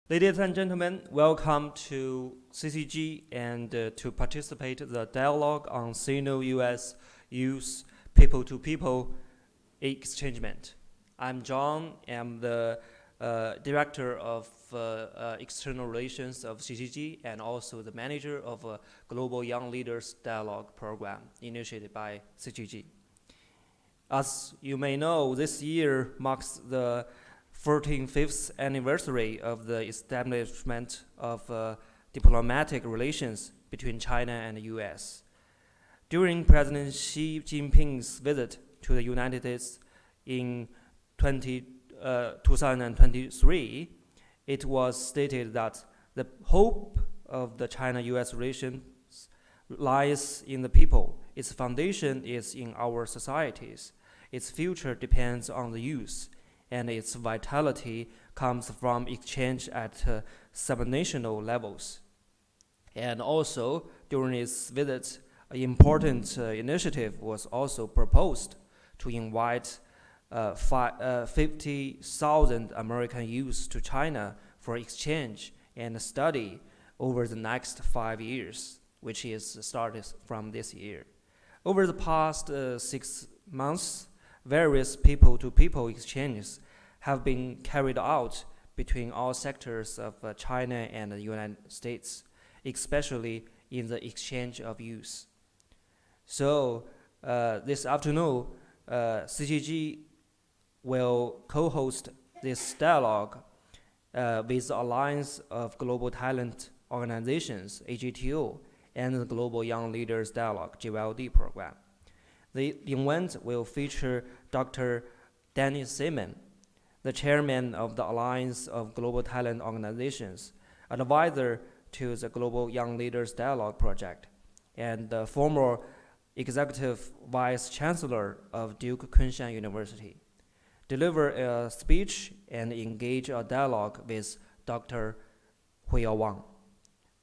Ladies and gentlemen, welcome to CCG and to participate in the dialogue on Sino-US Youth People to People Exchangement. I'm John. I'm the Director of External Relations of CCG and also the manager of a Global Young Leaders Dialogue Program initiated by CCG. As you may know, this year marks the 45th anniversary of the establishment of diplomatic relations between China and the US. During President Xi Jinping's visit to the United States in 2023, it was stated that the hope of the China-US relations lies in the people. Its foundation is in our societies. Its future depends on the youth, and its vitality comes from exchange at subnational levels. And also, during its visit, an important initiative was also proposed to invite 50,000 American youths to China for exchange and study over the next 5 years, which is started from this year. Over the past 6 months, various people-to-people exchanges have been carried out between all sectors of China and the United States, especially in the exchange of youth. So this afternoon, CCG will co-host this dialogue with the Alliance of Global Talent Organizations, AGTO, and the Global Young Leaders Dialogue, GYLD program. The event will feature Dr. Denis Simon, the chairman of the Alliance of Global Talent Organizations, advisor to the Global Young Leaders Dialogue Project, and the former executive vice chancellor of Duke Kunshan University, deliver a speech and engage a dialogue with Dr. Huiyao Wang.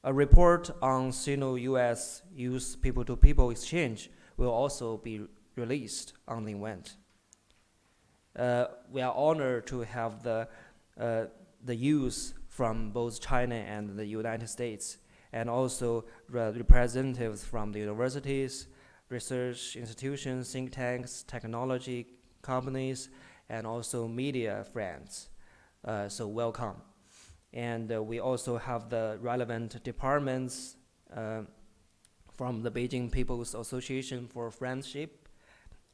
A report on Sino-US Youth People-to-People Exchange will also be released on the event. We are honored to have the youth from both China and the United States, and also representatives from the universities, research institutions, think tanks, technology companies, and also media friends. So welcome. And we also have the relevant departments from the Beijing People's Association for Friendship,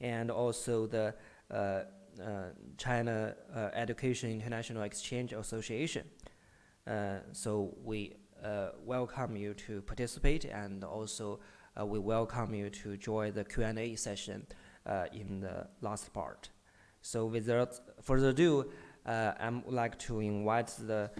and also the China Education International Exchange Association. So we welcome you to participate, and also we welcome you to join the Q&A session in the last part. So without further ado, I would like to invite the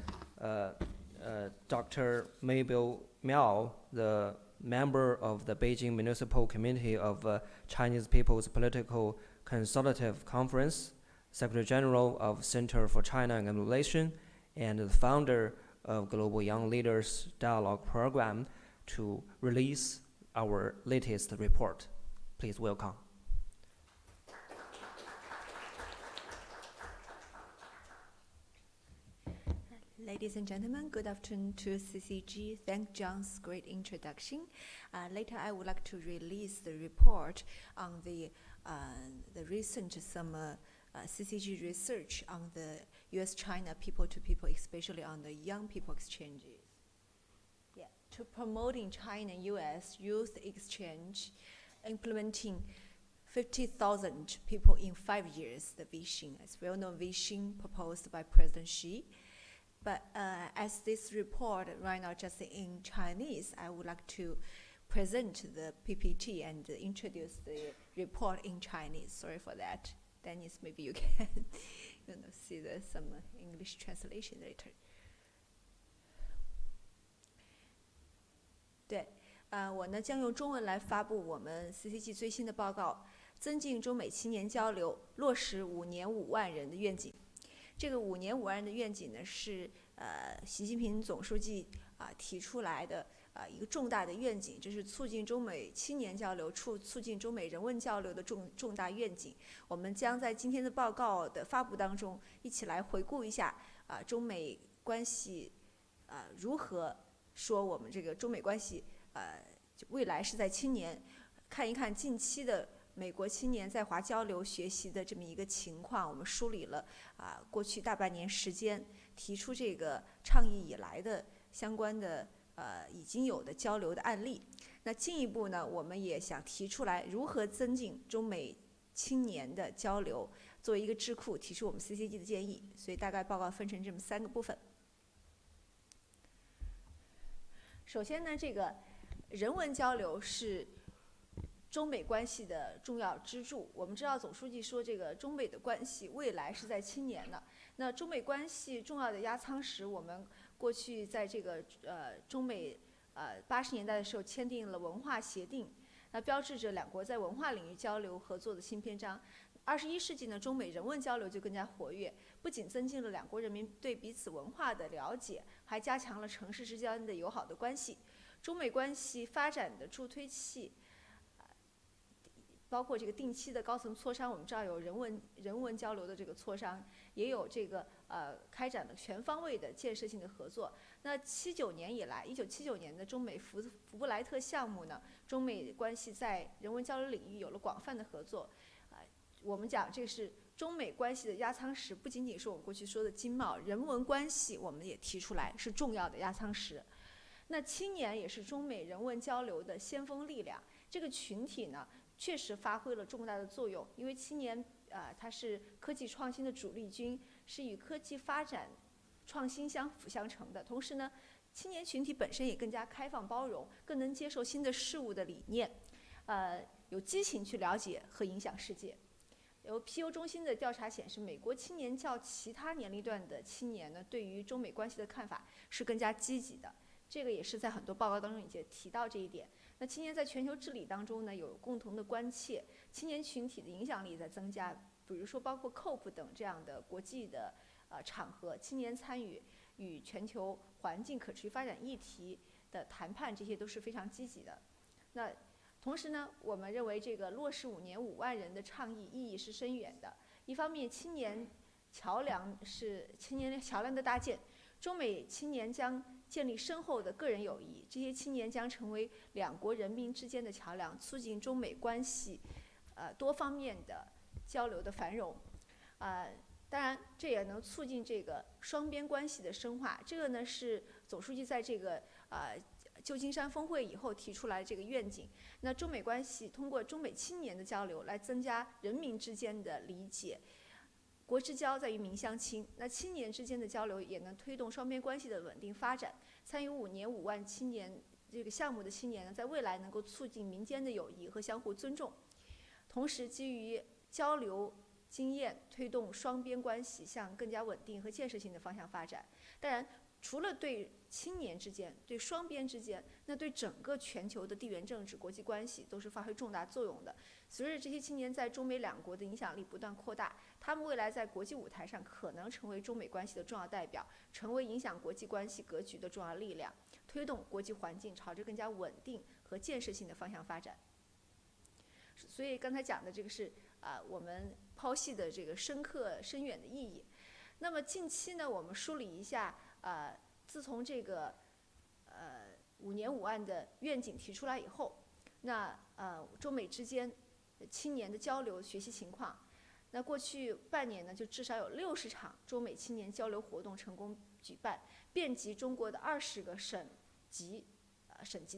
Dr. Mabel Miao, the member of the Beijing Municipal Committee of Chinese People's Political Consultative Conference, Secretary General of Center for China and Globalization, and the founder of Global Young Leaders Dialogue Program, to release our latest report. Please welcome. Ladies and gentlemen, good afternoon to CCG. Thank John's great introduction. Later, I would like to release the report on the recent CCG research on the U.S.-China people-to-people, especially on the young people exchanges. Yeah, to promoting China-U.S. youth exchange, implementing 50,000 people in 5 years, the vision, as well-known vision proposed by President Xi. But as this report right now just in Chinese, I would like to present the PPT and introduce the report in Chinese. Sorry for that. Dennis, maybe you can see some English translation later. 对，我呢将用中文来发布我们 CCG 最新的报告，增进中美青年交流，落实5年5万人的愿景。这个5年5万人的愿景呢，是习近平总书记提出来的一个重大的愿景，这是促进中美青年交流、促进中美人文交流的重大愿景。我们将在今天的报告的发布当中，一起来回顾一下中美关系如何说我们这个中美关系未来是在青年，看一看近期的美国青年在华交流学习的这么一个情况，我们梳理了过去大半年时间提出这个倡议以来的相关的已经有的交流的案例。那进一步呢，我们也想提出来如何增进中美青年的交流，作为一个智库提出我们 CCG 的建议。所以大概报告分成这么3个部分。首先呢，这个人文交流是中美关系的重要支柱。我们知道总书记说，这个中美的关系未来是在青年的。那中美关系重要的压舱石，我们过去在这个中美80年代的时候签订了文化协定，那标志着两国在文化领域交流合作的新篇章。21世纪呢，中美人文交流就更加活跃，不仅增进了两国人民对彼此文化的了解，还加强了城市之间的友好的关系。中美关系发展的助推器，包括这个定期的高层磋商，我们知道有人文交流的这个磋商，也有这个开展了全方位的建设性的合作。那79年以来，1979年的中美福布莱特项目呢，中美关系在人文交流领域有了广泛的合作。我们讲这是中美关系的压舱石，不仅仅是我们过去说的经贸，人文关系我们也提出来是重要的压舱石。那青年也是中美人文交流的先锋力量，这个群体呢确实发挥了重大的作用，因为青年它是科技创新的主力军，是与科技发展创新相辅相成的。同时呢，青年群体本身也更加开放包容，更能接受新的事物的理念，有激情去了解和影响世界。由皮尤中心的调查显示，美国青年较其他年龄段的青年呢，对于中美关系的看法是更加积极的。这个也是在很多报告当中已经提到这一点。那青年在全球治理当中呢，有共同的关切，青年群体的影响力在增加。比如说，包括 COP 等这样的国际的场合，青年参与与全球环境可持续发展议题的谈判，这些都是非常积极的。那同时呢，我们认为这个落实5年5万人的倡议意义是深远的。一方面，青年桥梁的搭建，中美青年将建立深厚的个人友谊，这些青年将成为两国人民之间的桥梁，促进中美关系多方面的交流的繁荣。当然，这也能促进这个双边关系的深化。这个呢是总书记在这个旧金山峰会以后提出来这个愿景。那中美关系通过中美青年的交流来增加人民之间的理解。国之交在于民相亲，那青年之间的交流也能推动双边关系的稳定发展。参与5年5万青年这个项目的青年呢，在未来能够促进民间的友谊和相互尊重，同时基于交流经验，推动双边关系向更加稳定和建设性的方向发展。当然，除了对青年之间、对双边之间，那对整个全球的地缘政治、国际关系都是发挥重大作用的。随着这些青年在中美两国的影响力不断扩大，他们未来在国际舞台上可能成为中美关系的重要代表，成为影响国际关系格局的重要力量，推动国际环境朝着更加稳定和建设性的方向发展。所以刚才讲的这个是我们剖析的这个深刻深远的意义。那么近期呢，我们梳理一下自从这个5年5万的愿景提出来以后，那中美之间青年的交流学习情况。那过去半年呢，就至少有60场中美青年交流活动成功举办，遍及中国的20个省级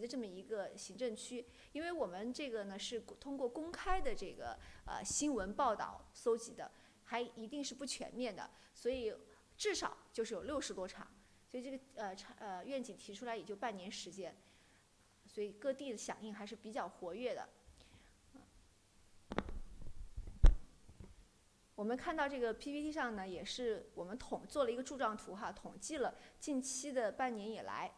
的这么一个行政区。因为我们这个呢是通过公开的这个新闻报道搜集的，还一定是不全面的，所以至少就是有60多场。所以这个愿景提出来也就半年时间，所以各地的响应还是比较活跃的。我们看到这个 PPT 上呢，也是我们做了一个柱状图统计了近期的半年以来，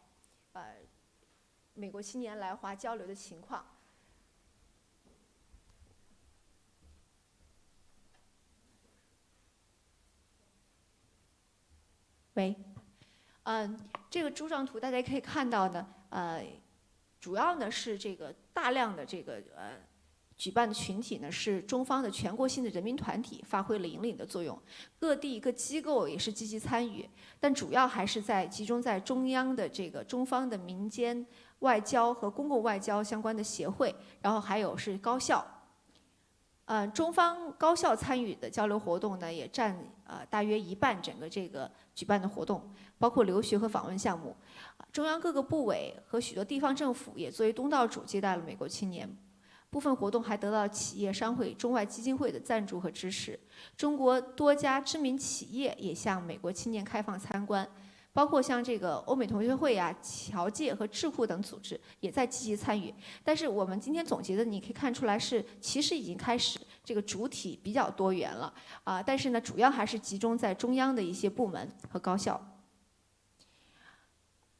美国青年来华交流的情况。喂，这个柱状图大家可以看到呢，主要呢是这个大量的这个举办的群体呢是中方的全国性的人民团体，发挥了引领的作用。各地各机构也是积极参与，但主要还是集中在中央的这个中方的民间外交和公共外交相关的协会，然后还有是高校。中方高校参与的交流活动呢，也占大约一半整个这个举办的活动，包括留学和访问项目。中央各个部委和许多地方政府也作为东道主接待了美国青年。部分活动还得到企业商会、中外基金会的赞助和支持。中国多家知名企业也向美国青年开放参观，包括像这个欧美同学会啊、侨界和智库等组织也在积极参与。但是我们今天总结的，你可以看出来是其实已经开始这个主体比较多元了但是呢，主要还是集中在中央的一些部门和高校。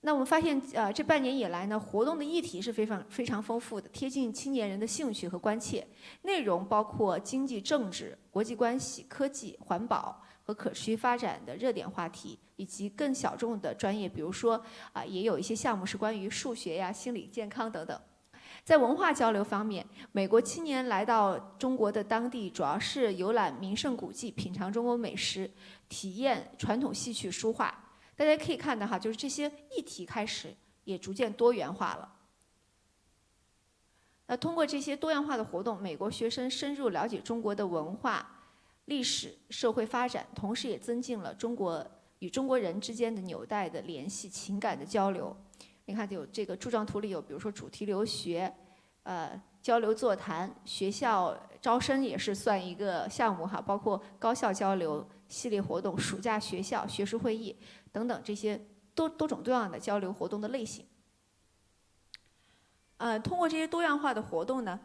那我们发现，这半年以来呢，活动的议题是非常丰富的，贴近青年人的兴趣和关切。内容包括经济、政治、国际关系、科技、环保和可持续发展的热点话题，以及更小众的专业，比如说也有一些项目是关于数学呀、心理健康等等。在文化交流方面，美国青年来到中国的当地，主要是游览名胜古迹、品尝中国美食、体验传统戏曲书画。大家可以看到就是这些议题开始也逐渐多元化了。通过这些多样化的活动，美国学生深入了解中国的文化、历史、社会发展，同时也增进了中国与中国人之间的纽带的联系、情感的交流。你看，有这个柱状图里有，比如说主题留学，交流座谈，学校招生也是算一个项目包括高校交流系列活动、暑假学校、学术会议等等这些多种多样的交流活动的类型。通过这些多样化的活动呢，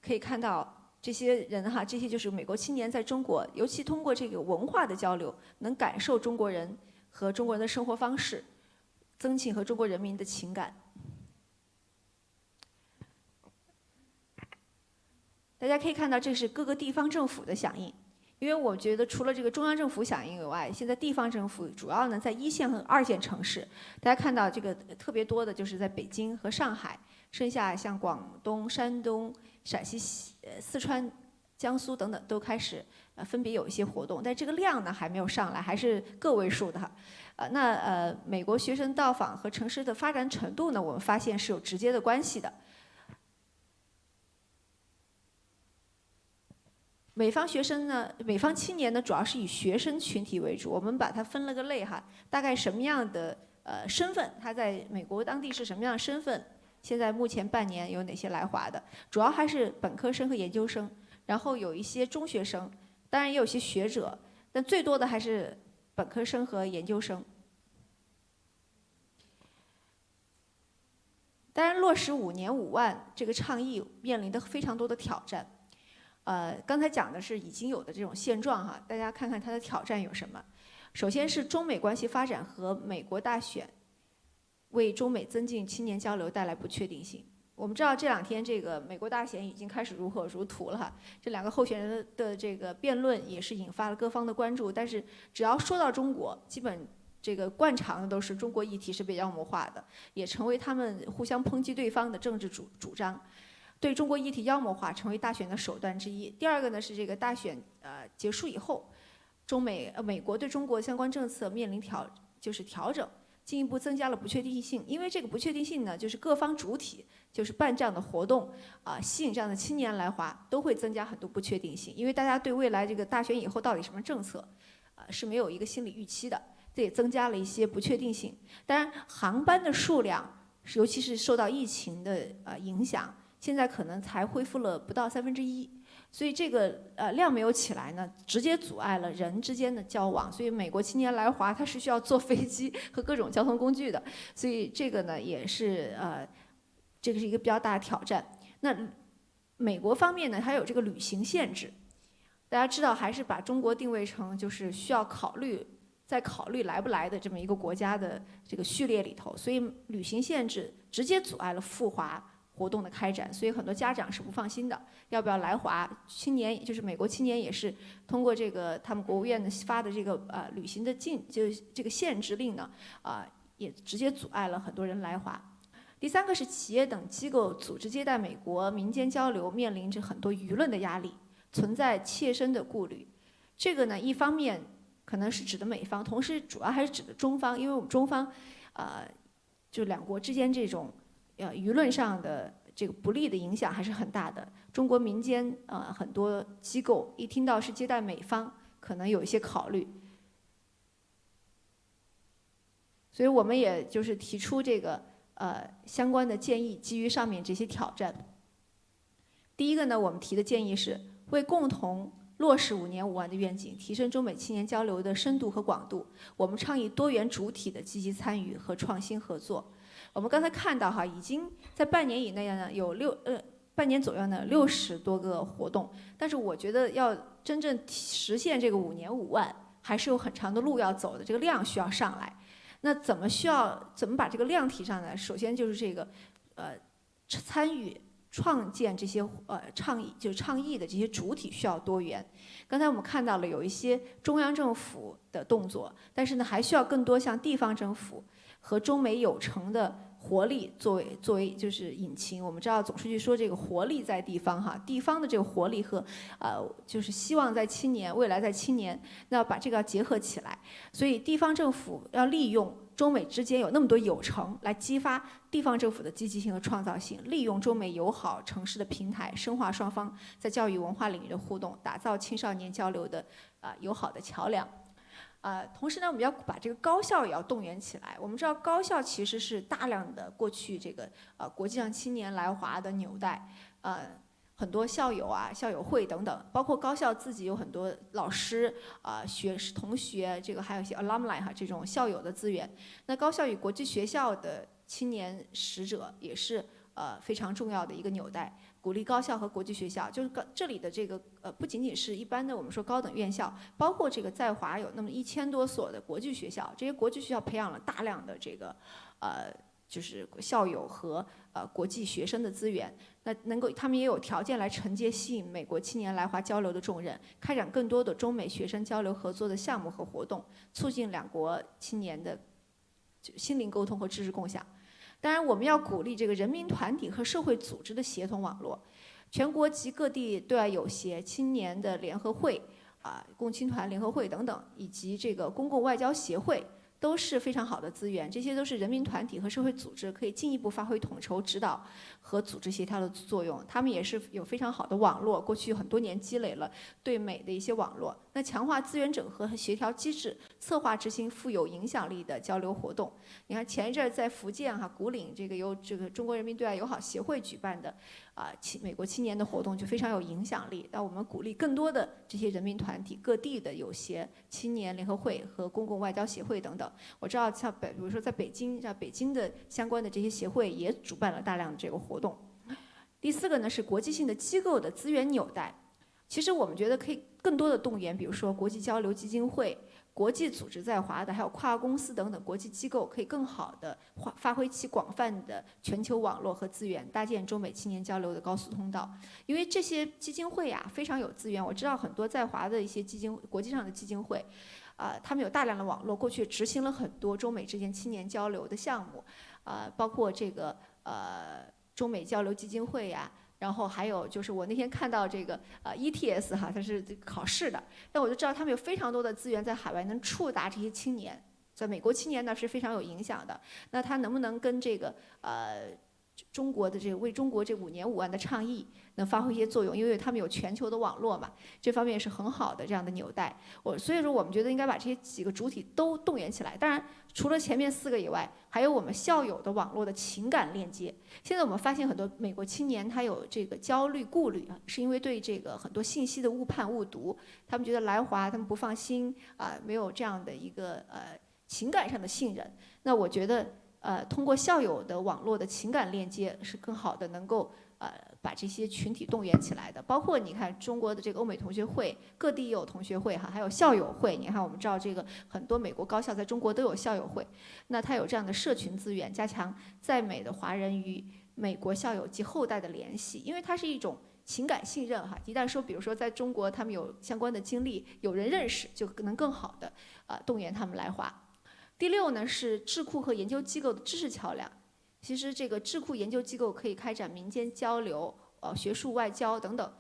可以看到这些人这些就是美国青年在中国，尤其通过这个文化的交流，能感受中国人和中国人的生活方式，增进和中国人民的情感。大家可以看到，这是各个地方政府的响应。因为我觉得，除了这个中央政府响应以外，现在地方政府主要呢在1线和2线城市。大家看到这个特别多的就是在北京和上海，剩下像广东、山东、陕西、四川、江苏等等都开始分别有一些活动，但这个量呢还没有上来，还是个位数的美国学生到访和城市的发展程度呢，我们发现是有直接的关系的。美方学生呢，美方青年呢，主要是以学生群体为主。我们把它分了个类大概什么样的身份，他在美国当地是什么样的身份？现在目前半年有哪些来华的？主要还是本科生和研究生，然后有一些中学生，当然也有些学者，但最多的还是本科生和研究生。当然，落实5年5万这个倡议面临的非常多的挑战。刚才讲的是已经有的这种现状大家看看它的挑战有什么。首先是中美关系发展和美国大选，为中美增进青年交流带来不确定性。我们知道这2天这个美国大选已经开始如火如荼了这2个候选人的这个辩论也是引发了各方的关注。但是只要说到中国，基本这个惯常的都是中国议题是被妖魔化的，也成为他们互相抨击对方的政治主张。对中国议题妖魔化成为大选的手段之一。第二个呢是这个大选结束以后，美国对中国相关政策面临调整，进一步增加了不确定性。因为这个不确定性呢，就是各方主体就是办这样的活动吸引这样的青年来华，都会增加很多不确定性。因为大家对未来这个大选以后到底什么政策是没有一个心理预期的，这也增加了一些不确定性。当然，航班的数量，尤其是受到疫情的影响。现在可能才恢复了不到1/3，所以这个量没有起来呢，直接阻碍了人之间的交往。所以美国青年来华，他是需要坐飞机和各种交通工具的，所以这个呢也是这个是一个比较大的挑战。那美国方面呢，还有这个旅行限制，大家知道还是把中国定位成就是需要再考虑来不来的这么一个国家的这个序列里头，所以旅行限制直接阻碍了赴华活动的开展，所以很多家长是不放心的，要不要来华？青年就是美国青年也是通过这个他们国务院的发的这个旅行的这个限制令呢，也直接阻碍了很多人来华。第3个是企业等机构组织接待美国民间交流，面临着很多舆论的压力，存在切身的顾虑。这个呢，一方面可能是指的美方，同时主要还是指的中方，因为我们中方，就两国之间这种舆论上的这个不利的影响还是很大的。中国民间很多机构一听到是接待美方，可能有一些考虑。所以我们也就是提出这个相关的建议，基于上面这些挑战。第一个呢，我们提的建议是为共同落实5年5万的愿景，提升中美青年交流的深度和广度，我们倡议多元主体的积极参与和创新合作。我们刚才看到哈，已经在半年以内呢有半年左右呢60多个活动，但是我觉得要真正实现这个5年5万，还是有很长的路要走的，这个量需要上来。那怎么把这个量提上来？首先就是这个参与创建这些倡议的这些主体需要多元。刚才我们看到了有一些中央政府的动作，但是呢还需要更多像地方政府和中美有成的活力作为就是引擎。我们知道总书记说这个活力在地方哈，地方的这个活力和就是希望在未来在青年，那要把这个要结合起来。所以地方政府要利用中美之间有那么多有成，来激发地方政府的积极性和创造性，利用中美友好城市的平台，深化双方在教育文化领域的互动，打造青少年交流的友好的桥梁。同时呢，我们要把这个高校也要动员起来。我们知道高校其实是大量的过去这个国际上青年来华的纽带，很多校友校友会等等，包括高校自己有很多老师同学，这个还有一些 alumni 这种校友的资源。那高校与国际学校的青年使者也是非常重要的一个纽带。鼓励高校和国际学校，就是这里的这个不仅仅是一般的我们说高等院校，包括这个在华有那么1000多所的国际学校，这些国际学校培养了大量的这个就是校友和国际学生的资源，那他们也有条件来承接吸引美国青年来华交流的重任，开展更多的中美学生交流合作的项目和活动，促进两国青年的心灵沟通和知识共享。当然，我们要鼓励这个人民团体和社会组织的协同网络，全国及各地对外友协、青年的联合会、共青团联合会等等，以及这个公共外交协会，都是非常好的资源。这些都是人民团体和社会组织可以进一步发挥统筹指导和组织协调的作用。他们也是有非常好的网络，过去很多年积累了对美的一些网络。那强化资源整合和协调机制，策划执行富有影响力的交流活动。你看前一阵在福建古岭这个由这个中国人民对外友好协会举办的美国青年的活动就非常有影响力。那我们鼓励更多的这些人民团体、各地的友协、青年联合会和公共外交协会等等。我知道像比如说在北京，像北京的相关的这些协会也主办了大量的这个活动。第4个呢是国际性的机构的资源纽带。其实我们觉得可以更多的动员，比如说国际交流基金会、国际组织在华的，还有跨国公司等等国际机构，可以更好的发挥其广泛的全球网络和资源，搭建中美青年交流的高速通道。因为这些基金会非常有资源，我知道很多在华的一些国际上的基金会，他们有大量的网络，过去执行了很多中美之间青年交流的项目，包括这个中美交流基金会然后还有就是我那天看到这个ETS 它是考试的，但我就知道他们有非常多的资源在海外能触达这些青年，在美国青年呢是非常有影响的。那他能不能跟这个中国的这个为中国这5年5万的倡议能发挥一些作用？因为他们有全球的网络嘛，这方面是很好的这样的纽带。所以说我们觉得应该把这些几个主体都动员起来。当然，除了前面4个以外，还有我们校友的网络的情感链接。现在我们发现很多美国青年他有这个焦虑顾虑是因为对这个很多信息的误判误读，他们觉得来华他们不放心没有这样的一个情感上的信任。那我觉得通过校友的网络的情感链接是更好的能够把这些群体动员起来的。包括你看中国的这个欧美同学会，各地也有同学会还有校友会。你看我们知道这个很多美国高校在中国都有校友会，那它有这样的社群资源，加强在美的华人与美国校友及后代的联系。因为它是一种情感信任一旦说比如说在中国他们有相关的经历，有人认识，就能更好的动员他们来华。第6呢是智库和研究机构的知识桥梁。其实这个智库研究机构可以开展民间交流、学术外交等等，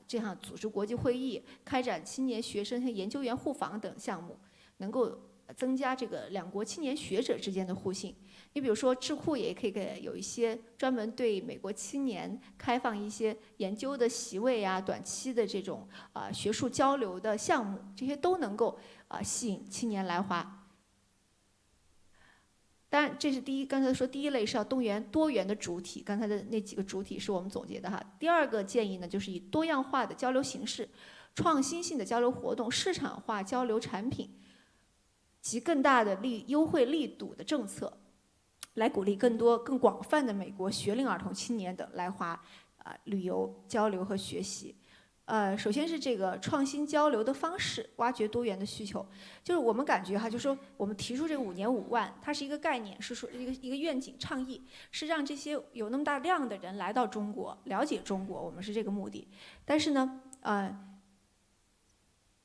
这样组织国际会议，开展青年学生和研究员互访等项目，能够增加这个两国青年学者之间的互信。你比如说，智库也可以有一些专门对美国青年开放一些研究的席位啊，短期的这种学术交流的项目，这些都能够吸引青年来华。当然，这是第一。刚才说第一类是要动员多元的主体，刚才的那几个主体是我们总结的哈。第二个建议呢，就是以多样化的交流形式、创新性的交流活动、市场化交流产品及更大的优惠力度的政策，来鼓励更广泛的美国学龄儿童青年等来华旅游、交流和学习。首先是这个创新交流的方式，挖掘多元的需求。就是我们感觉哈，就是说我们提出这个5年5万，它是一个概念，是说一个愿景倡议，是让这些有那么大量的人来到中国，了解中国，我们是这个目的。但是呢，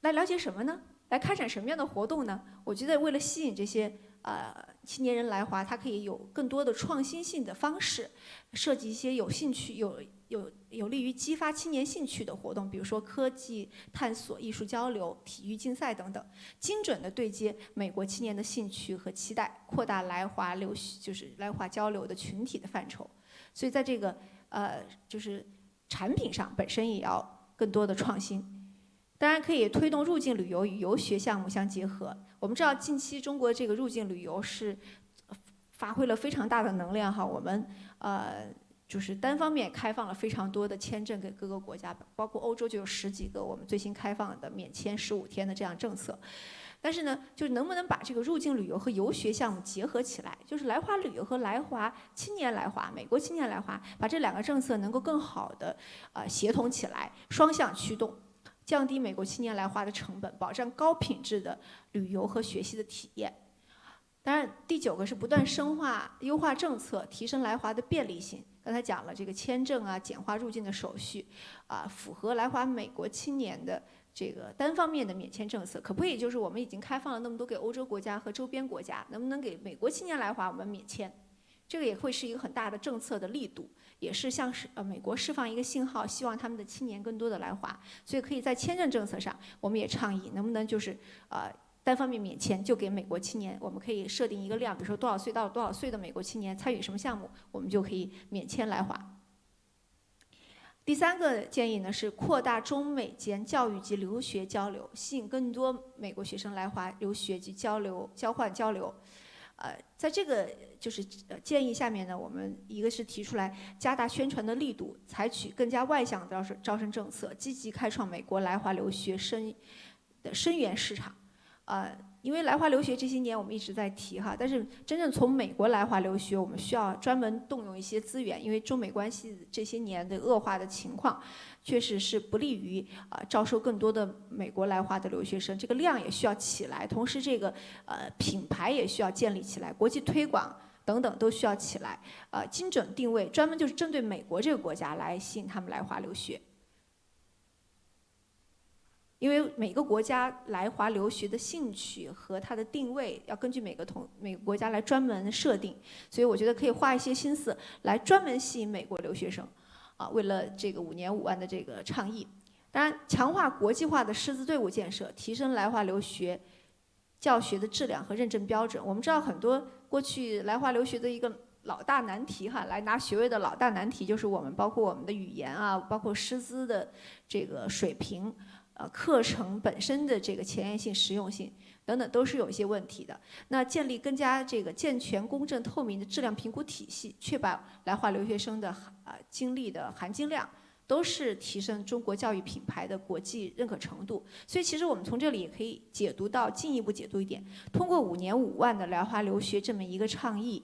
来了解什么呢？来开展什么样的活动呢？我觉得为了吸引这些青年人来华，它可以有更多的创新性的方式，设计一些有兴趣、有利于激发青年兴趣的活动，比如说科技探索、艺术交流、体育竞赛等等，精准地对接美国青年的兴趣和期待，扩大来华就是来华交流的群体的范畴。所以在这个就是产品上本身也要更多的创新。当然可以推动入境旅游与游学项目相结合。我们知道近期中国这个入境旅游是发挥了非常大的能量哈，我们就是单方面开放了非常多的签证给各个国家，包括欧洲就有10几个我们最新开放的免签15天的这样政策。但是呢，就是能不能把这个入境旅游和游学项目结合起来，就是来华旅游和来华青年来华、美国青年来华，把这2个政策能够更好的协同起来，双向驱动，降低美国青年来华的成本，保障高品质的旅游和学习的体验。当然，第9个是不断深化、优化政策，提升来华的便利性。刚才讲了这个签证啊，简化入境的手续，符合来华美国青年的这个单方面的免签政策，可不可以就是我们已经开放了那么多给欧洲国家和周边国家，能不能给美国青年来华我们免签？这个也会是一个很大的政策的力度，也是向美国释放一个信号，希望他们的青年更多的来华。所以可以在签证政策上，我们也倡议能不能就是单方面免签，就给美国青年，我们可以设定一个量，比如说多少岁到多少岁的美国青年参与什么项目，我们就可以免签来华。第3个建议呢是扩大中美间教育及留学交流，吸引更多美国学生来华留学及交换交流。在这个就是建议下面呢，我们一个是提出来加大宣传的力度，采取更加外向的招生政策，积极开创美国来华留学的生源市场。因为来华留学这些年我们一直在提哈，但是真正从美国来华留学，我们需要专门动用一些资源，因为中美关系这些年的恶化的情况，确实是不利于招收更多的美国来华的留学生，这个量也需要起来，同时这个品牌也需要建立起来，国际推广等等都需要起来，精准定位，专门就是针对美国这个国家来吸引他们来华留学。因为每个国家来华留学的兴趣和它的定位要根据每个国家来专门设定，所以我觉得可以花一些心思来专门吸引美国留学生，为了这个5年5万的这个倡议。当然，强化国际化的师资队伍建设，提升来华留学教学的质量和认证标准。我们知道很多过去来华留学的一个老大难题哈，来拿学位的老大难题就是包括我们的语言啊，包括师资的这个水平。课程本身的这个前沿性、实用性等等都是有一些问题的。那建立更加这个健全、公正、透明的质量评估体系，确保来华留学生的经历的含金量，都是提升中国教育品牌的国际认可程度。所以其实我们从这里也可以进一步解读一点，通过5年5万的来华留学这么一个倡议，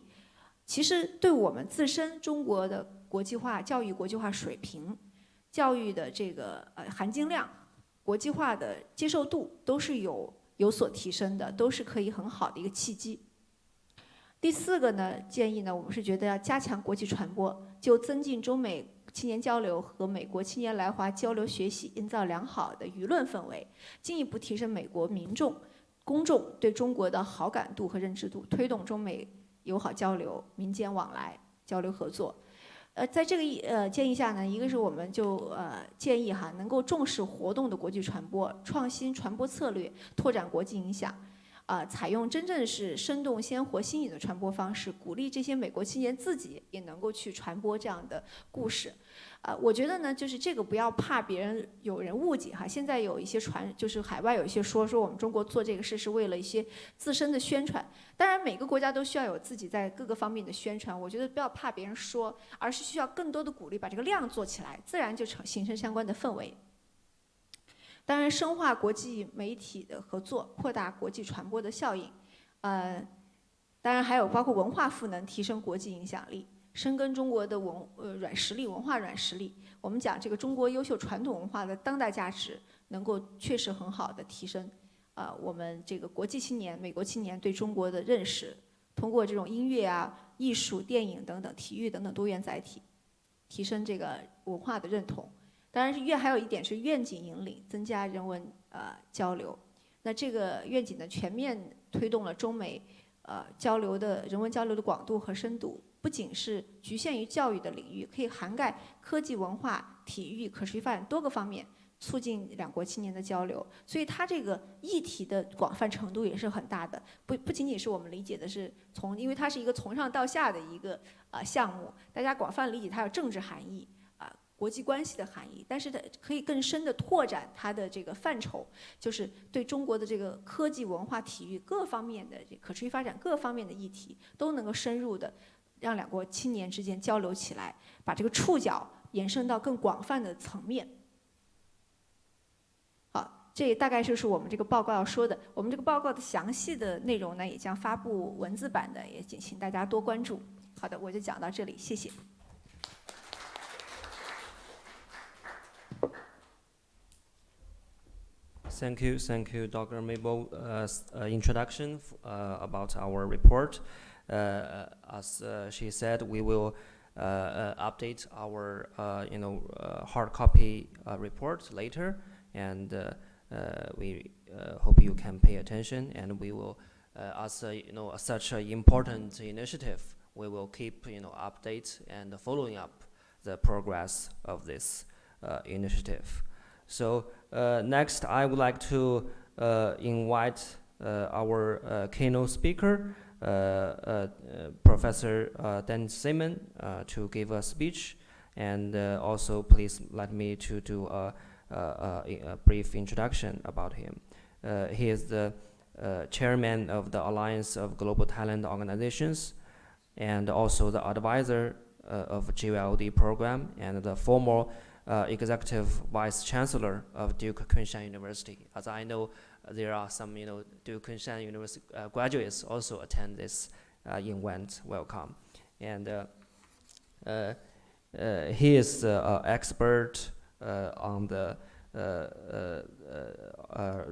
其实对我们自身中国的国际化教育、国际化水平、教育的这个含金量。国际化的接受度都是有所提升的，都是可以很好的一个契机。第4个呢，建议呢，我们是觉得要加强国际传播，就增进中美青年交流和美国青年来华交流学习，营造良好的舆论氛围，进一步提升美国公众对中国的好感度和认知度，推动中美友好交流、民间往来、交流合作。在这个建议下呢，一个是我们就建议能够重视活动的国际传播，创新传播策略，拓展国际影响。采用真正是生动、鲜活、新颖的传播方式，鼓励这些美国青年自己也能够去传播这样的故事。我觉得呢，就是这个不要怕别人有人误解现在有一些就是海外有一些说我们中国做这个事是为了一些自身的宣传。当然，每个国家都需要有自己在各个方面的宣传。我觉得不要怕别人说，而是需要更多的鼓励，把这个量做起来，自然就形成相关的氛围。当然，深化国际媒体的合作，扩大国际传播的效应。当然还有包括文化赋能，提升国际影响力，深耕中国的软实力、文化软实力。我们讲这个中国优秀传统文化的当代价值，能够确实很好的提升我们这个国际青年、美国青年对中国的认识。通过这种音乐艺术、电影等等、体育等等多元载体，提升这个文化的认同。当然还有一点是愿景引领，增加人文交流。那这个愿景呢，全面推动了中美交流的人文交流的广度和深度，不仅是局限于教育的领域，可以涵盖科技、文化、体育、可持续发展多个方面，促进两国青年的交流。所以它这个议题的广泛程度也是很大的，不仅仅是我们理解的是因为它是一个从上到下的一个项目，大家广泛理解它有政治含义。国际关系的含义，但是它可以更深的拓展它的这个范畴，就是对中国的这个科技、文化、体育各方面的可持续发展各方面的议题，都能够深入的让两国青年之间交流起来，把这个触角延伸到更广泛的层面。好，这大概就是我们这个报告要说的。我们这个报告的详细的内容呢，也将发布文字版的，也请大家多关注。好的，我就讲到这里，谢谢。Thank you, Dr. Mabel. Introduction about our report. As she said, we will update our hard copy report later, and we hope you can pay attention. And we will, as such an important initiative, we will keep update and following up the progress of this initiative. So next, I would like to invite our keynote speaker, Professor Denis Simon, to give a speech, and also please let me to do a brief introduction about him. He is the chairman of the Alliance of Global Talent Organizations, and also the advisor of GYLD program, and the former Executive Vice Chancellor of Duke Kunshan University. As I know, there are some, Duke Kunshan University graduates also attend this event. Welcome. And he is an expert on the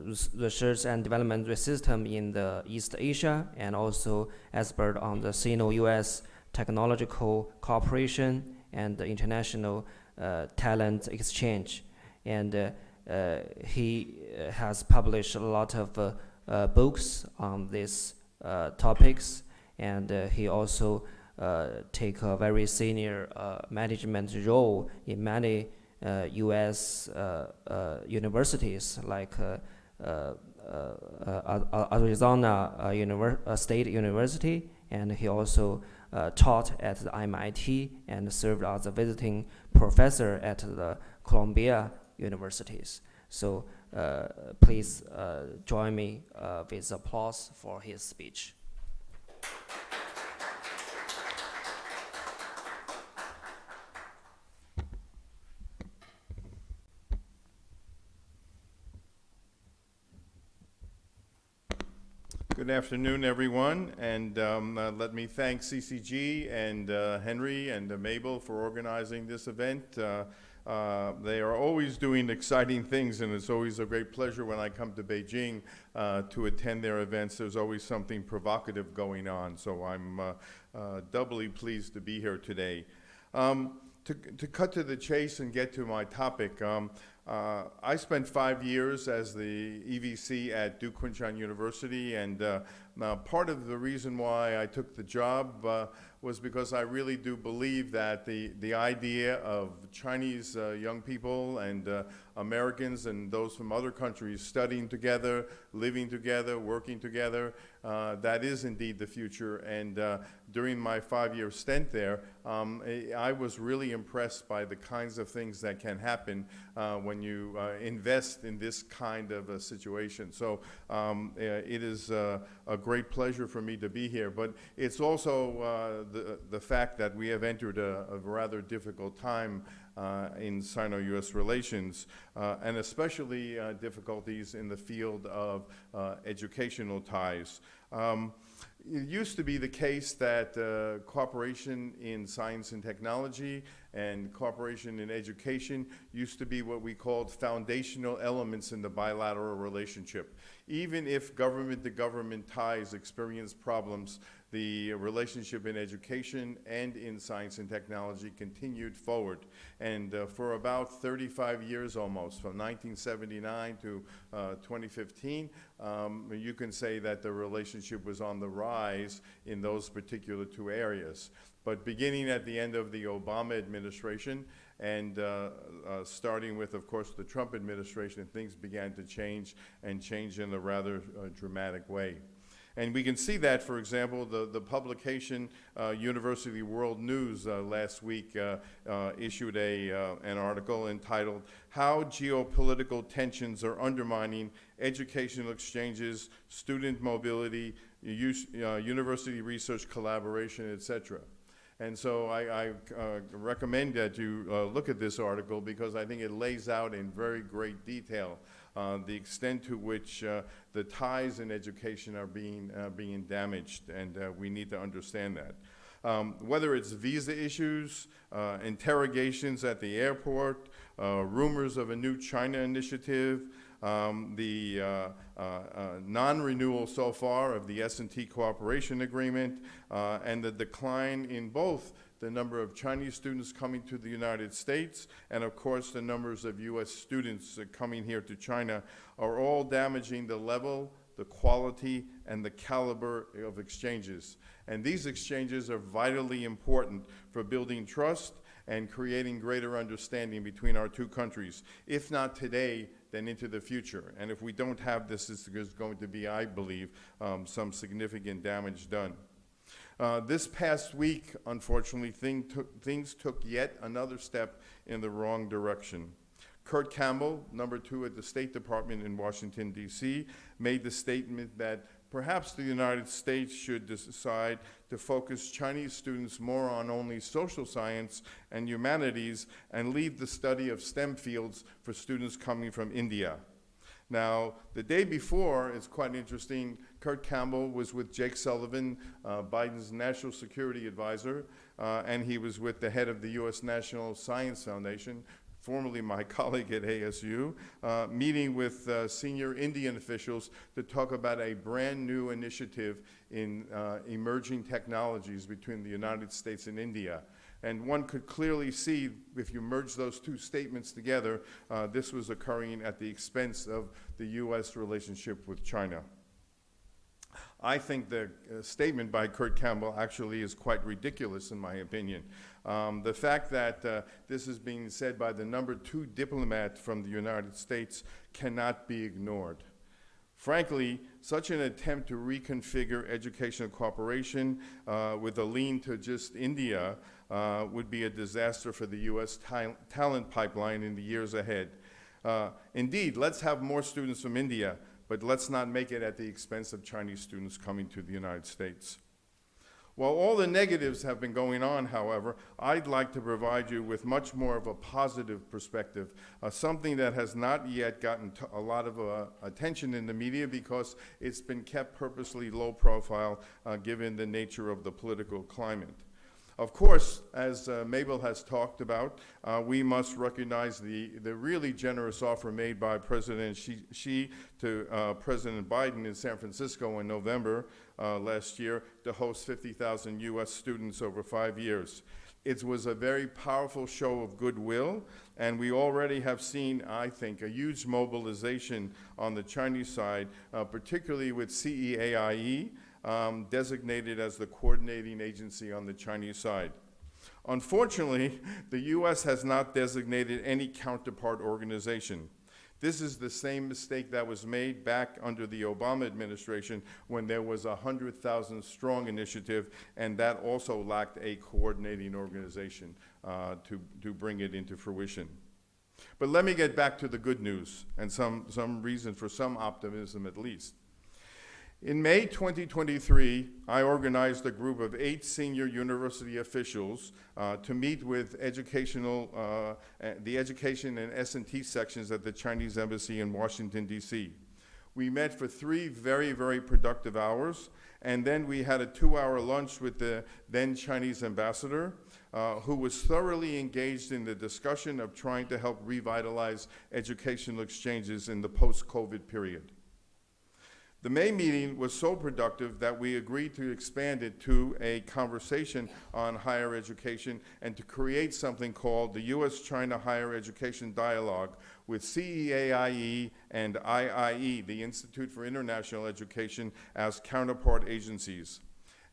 research and development system in the East Asia, and also expert on the Sino-US technological cooperation and the international talent exchange. And he has published a lot of books on these topics, and he also take a very senior management role in many US universities like Arizona State University, and he also taught at the MIT and served as a visiting professor at the Columbia universities. So please join me with applause for his speech. Good afternoon, everyone, and let me thank CCG and Henry and Mabel for organizing this event. They are always doing exciting things, and it's always a great pleasure when I come to Beijing to attend their events. There's always something provocative going on, so I'm doubly pleased to be here today. To cut to the chase and get to my topic, I spent 5 years as the EVC at Kunshan University, and now part of the reason why I took the job was because I really do believe that the idea of Chinese young people and Americans and those from other countries studying together, living together, working together, that is indeed the future. And during my 5-year stint there, I was really impressed by the kinds of things that can happen when you invest in this kind of a situation. So it is a great pleasure for me to be here, but it's also the fact that we have entered a rather difficult time in Sino-US relations, and especially difficulties in the field of educational ties. It used to be the case that cooperation in science and technology and cooperation in education used to be what we called foundational elements in the bilateral relationship. Even if government-to-government ties experience problems, the relationship in education and in science and technology continued forward. And for about 35 years almost, from 1979 to 2015, you can say that the relationship was on the rise in those particular two areas. But beginning at the end of the Obama administration and starting with, of course, the Trump administration, things began to change, and change in a rather dramatic way. And we can see that, for example, the publication University World News last week issued an article entitled, "How Geopolitical Tensions Are Undermining Educational Exchanges, Student Mobility, University Research Collaboration, etc." And so I recommend that you look at this article, because I think it lays out in very great detail the extent to which the ties in education are being damaged, and we need to understand that. Whether it's visa issues, interrogations at the airport, rumors of a new China initiative, the non-renewal so far of the S&T cooperation agreement, and the decline in both the number of Chinese students coming to the United States and, of course, the numbers of U.S. students coming here to China, are all damaging the level, the quality, and the caliber of exchanges. And these exchanges are vitally important for building trust and creating greater understanding between our two countries, if not today, then into the future. And if we don't have this, there's going to be, I believe, some significant damage done. This past week, unfortunately, things took yet another step in the wrong direction. Kurt Campbell, number 2 at the State Department in Washington, D.C., made the statement that perhaps the United States should decide to focus Chinese students more on only social science and humanities and leave the study of STEM fields for students coming from India. Now, the day before, it's quite interesting, Kurt Campbell was with Jake Sullivan, Biden's national security advisor, and he was with the head of the U.S. National Science Foundation, formerly my colleague at ASU, meeting with senior Indian officials to talk about a brand new initiative in emerging technologies between the United States and India. And one could clearly see, if you merge those two statements together, this was occurring at the expense of the U.S. relationship with China. I think the statement by Kurt Campbell actually is quite ridiculous, in my opinion. The fact that this is being said by the number 2 diplomat from the United States cannot be ignored. Frankly, such an attempt to reconfigure educational cooperation with a lean to just India would be a disaster for the U.S. talent pipeline in the years ahead. Indeed, let's have more students from India, but let's not make it at the expense of Chinese students coming to the United States. While all the negatives have been going on, however, I'd like to provide you with much more of a positive perspective, something that has not yet gotten a lot of attention in the media because it's been kept purposely low profile given the nature of the political climate. Of course, as Mabel has talked about, we must recognize the really generous offer made by President Xi to President Biden in San Francisco in November last year to host 50,000 U.S. students over 5 years. It was a very powerful show of goodwill, and we already have seen, I think, a huge mobilization on the Chinese side, particularly with CEAIE, designated as the coordinating agency on the Chinese side. Unfortunately, the US has not designated any counterpart organization. This is the same mistake that was made back under the Obama administration when there was a 100,000 strong initiative, and that also lacked a coordinating organization to bring it into fruition. But let me get back to the good news and some reason for some optimism at least. In May 2023, I organized a group of 8 senior university officials to meet with the education and S&T sections at the Chinese Embassy in Washington, D.C. We met for 3 very, very productive hours, and then we had a 2-hour lunch with the then Chinese ambassador, who was thoroughly engaged in the discussion of trying to help revitalize educational exchanges in the post-COVID period. The May meeting was so productive that we agreed to expand it to a conversation on higher education and to create something called the U.S.-China Higher Education Dialogue with CEAIE and IIE, the Institute for International Education, as counterpart agencies.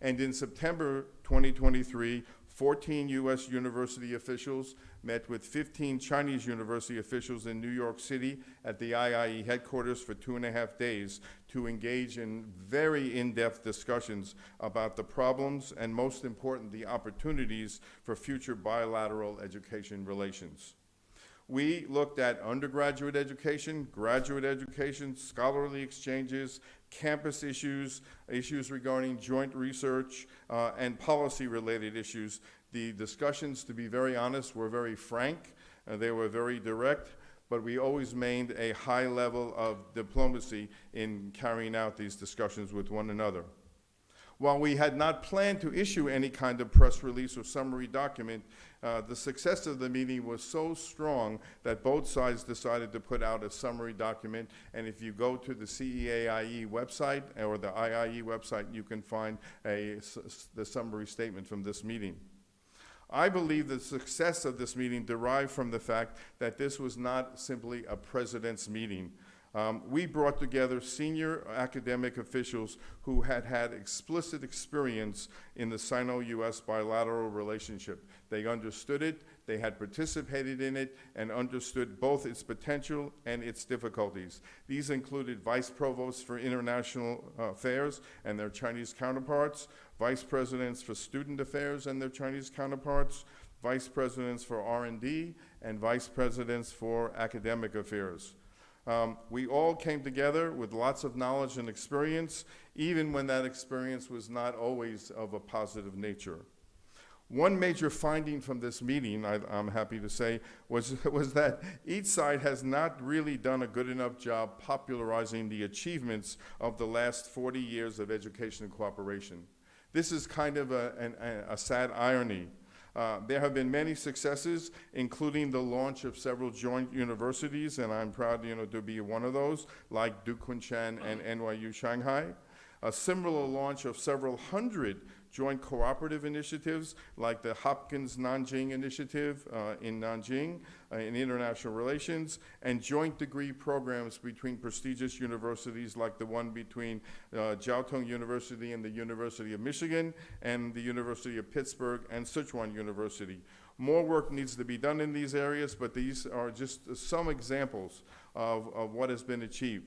And in September 2023, 14 U.S. university officials met with 15 Chinese university officials in New York City at the IIE headquarters for 2.5 days to engage in very in-depth discussions about the problems and, most important, the opportunities for future bilateral education relations. We looked at undergraduate education, graduate education, scholarly exchanges, campus issues, issues regarding joint research, and policy-related issues. The discussions, to be very honest, were very frank. They were very direct, but we always maintained a high level of diplomacy in carrying out these discussions with one another. While we had not planned to issue any kind of press release or summary document, the success of the meeting was so strong that both sides decided to put out a summary document. And if you go to the CEAIE website or the IIE website, you can find the summary statement from this meeting. I believe the success of this meeting derived from the fact that this was not simply a president's meeting. We brought together senior academic officials who had had explicit experience in the Sino-US bilateral relationship. They understood it, they had participated in it, and understood both its potential and its difficulties. These included vice provosts for international affairs and their Chinese counterparts, vice presidents for student affairs and their Chinese counterparts, vice presidents for R&D, and vice presidents for academic affairs. We all came together with lots of knowledge and experience, even when that experience was not always of a positive nature. One major finding from this meeting, I'm happy to say, was that each side has not really done a good enough job popularizing the achievements of the last 40 years of education and cooperation. This is kind of a sad irony. There have been many successes, including the launch of several joint universities, and I'm proud to be one of those, like Kunshan and NYU Shanghai. A similar launch of several hundred joint cooperative initiatives, like the Hopkins Nanjing Initiative in Nanjing in international relations, and joint degree programs between prestigious universities like the one between Jiao Tong University and the University of Michigan, and the University of Pittsburgh and Sichuan University. More work needs to be done in these areas, but these are just some examples of what has been achieved.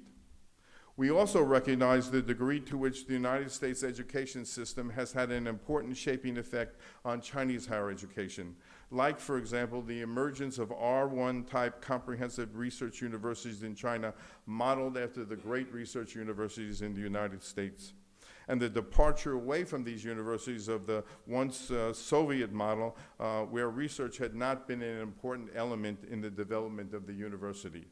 We also recognize the degree to which the United States education system has had an important shaping effect on Chinese higher education, like, for example, the emergence of R1-type comprehensive research universities in China, modeled after the great research universities in the United States, and the departure away from these universities of the once Soviet model, where research had not been an important element in the development of the university.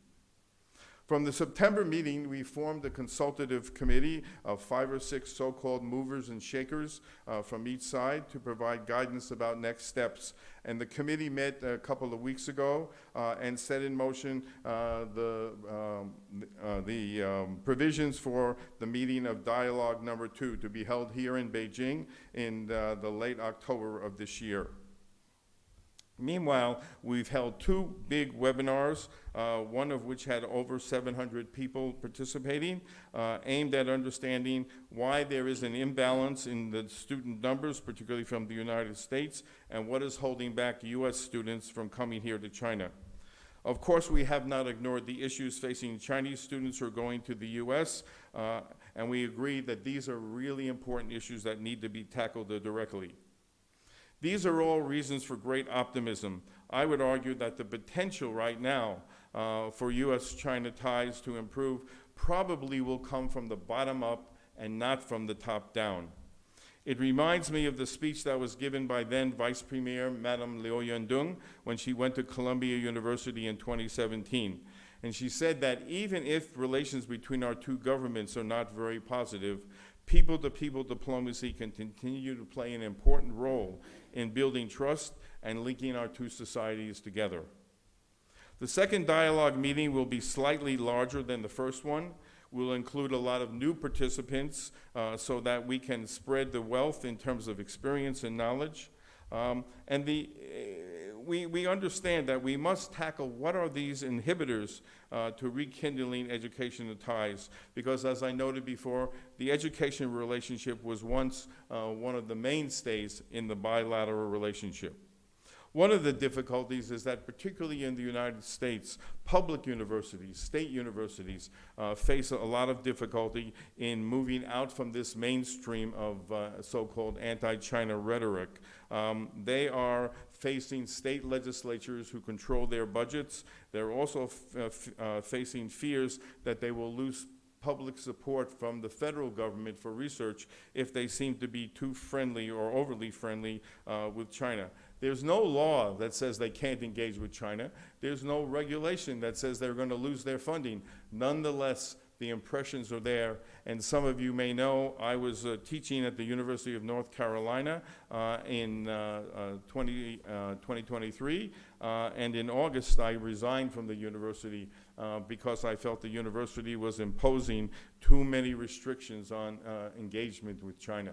From the September meeting, we formed a consultative committee of 5 or 6 so-called movers and shakers from each side to provide guidance about next steps. And the committee met a couple of weeks ago and set in motion the provisions for the meeting of Dialogue number 2 to be held here in Beijing in the late October of this year. Meanwhile, we've held 2 big webinars, one of which had over 700 people participating, aimed at understanding why there is an imbalance in the student numbers, particularly from the United States, and what is holding back US students from coming here to China. Of course, we have not ignored the issues facing Chinese students who are going to the US, and we agree that these are really important issues that need to be tackled directly. These are all reasons for great optimism. I would argue that the potential right now for US-China ties to improve probably will come from the bottom up and not from the top down. It reminds me of the speech that was given by then Vice Premier Madame Liu Yandong when she went to Columbia University in 2017. And she said that even if relations between our 2 governments are not very positive, people-to-people diplomacy can continue to play an important role in building trust and linking our 2 societies together. The second dialogue meeting will be slightly larger than the first one. We'll include a lot of new participants so that we can spread the wealth in terms of experience and knowledge. We understand that we must tackle what are these inhibitors to rekindling educational ties, because as I noted before, the education relationship was once one of the mainstays in the bilateral relationship. One of the difficulties is that particularly in the United States, public universities, state universities, face a lot of difficulty in moving out from this mainstream of so-called anti-China rhetoric. They are facing state legislatures who control their budgets. They're also facing fears that they will lose public support from the federal government for research if they seem to be too friendly or overly friendly with China. There's no law that says they can't engage with China. There's no regulation that says they're going to lose their funding. Nonetheless, the impressions are there. And some of you may know I was teaching at the University of North Carolina in 2023. And in August, I resigned from the university because I felt the university was imposing too many restrictions on engagement with China.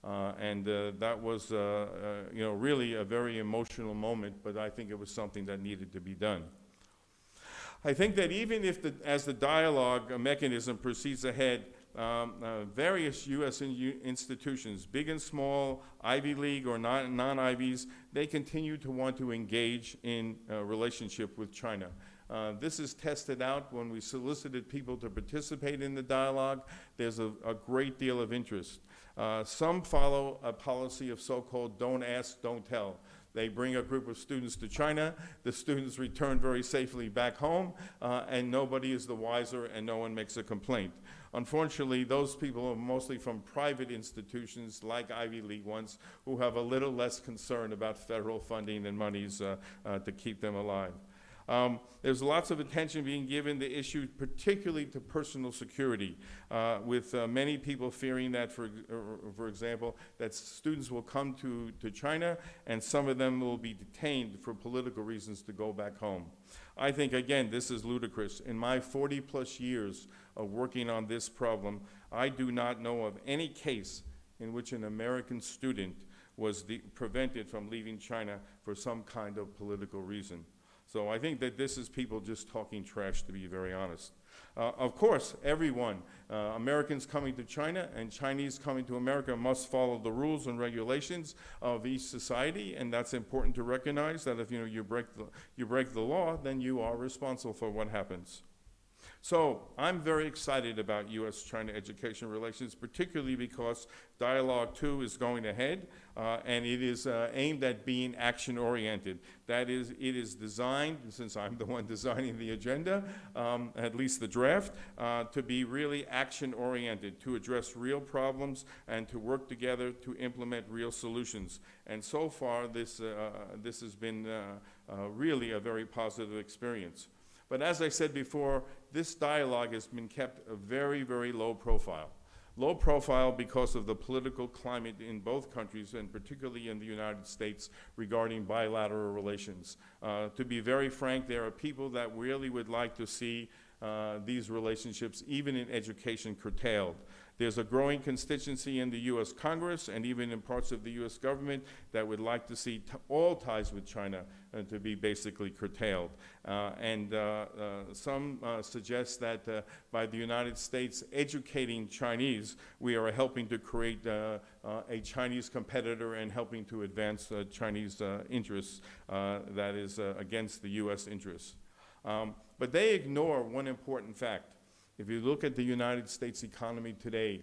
That was, really a very emotional moment, but I think it was something that needed to be done. I think that even if, as the dialogue mechanism proceeds ahead, various U.S. institutions, big and small, Ivy League or non-Ivies, they continue to want to engage in a relationship with China. This is tested out when we solicited people to participate in the dialogue. There's a great deal of interest. Some follow a policy of so-called don't ask, don't tell. They bring a group of students to China, the students return very safely back home, and nobody is the wiser and no one makes a complaint. Unfortunately, those people are mostly from private institutions like Ivy League ones who have a little less concern about federal funding and monies to keep them alive. There's lots of attention being given to issues, particularly to personal security, with many people fearing that, for example, that students will come to China and some of them will be detained for political reasons to go back home. I think, again, this is ludicrous. In my 40-plus years of working on this problem, I do not know of any case in which an American student was prevented from leaving China for some kind of political reason. So I think that this is people just talking trash, to be very honest. Of course, everyone, Americans coming to China and Chinese coming to America must follow the rules and regulations of each society, and that's important to recognize that if you break the law, then you are responsible for what happens. So I'm very excited about U.S.-China education relations, particularly because Dialogue 2 is going ahead, and it is aimed at being action-oriented. That is, it is designed, since I'm the one designing the agenda, at least the draft, to be really action-oriented, to address real problems and to work together to implement real solutions. And so far, this has been really a very positive experience. But as I said before, this dialogue has been kept a very, very low profile. Low profile because of the political climate in both countries, and particularly in the United States, regarding bilateral relations. To be very frank, there are people that really would like to see these relationships, even in education, curtailed. There's a growing constituency in the U.S. Congress and even in parts of the U.S. government that would like to see all ties with China to be basically curtailed. Some suggest that by the United States educating Chinese, we are helping to create a Chinese competitor and helping to advance Chinese interests that is against the U.S. interests. But they ignore one important fact. If you look at the United States economy today,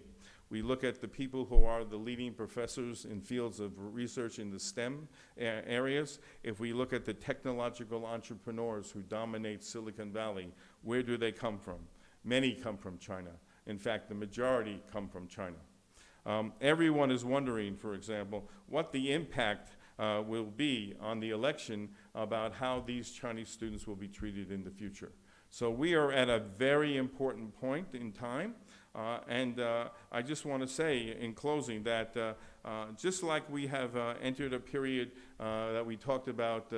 we look at the people who are the leading professors in fields of research in the STEM areas. If we look at the technological entrepreneurs who dominate Silicon Valley, where do they come from? Many come from China. In fact, the majority come from China. Everyone is wondering, for example, what the impact will be on the election about how these Chinese students will be treated in the future. So we are at a very important point in time, and I just want to say in closing that just like we have entered a period that we talked about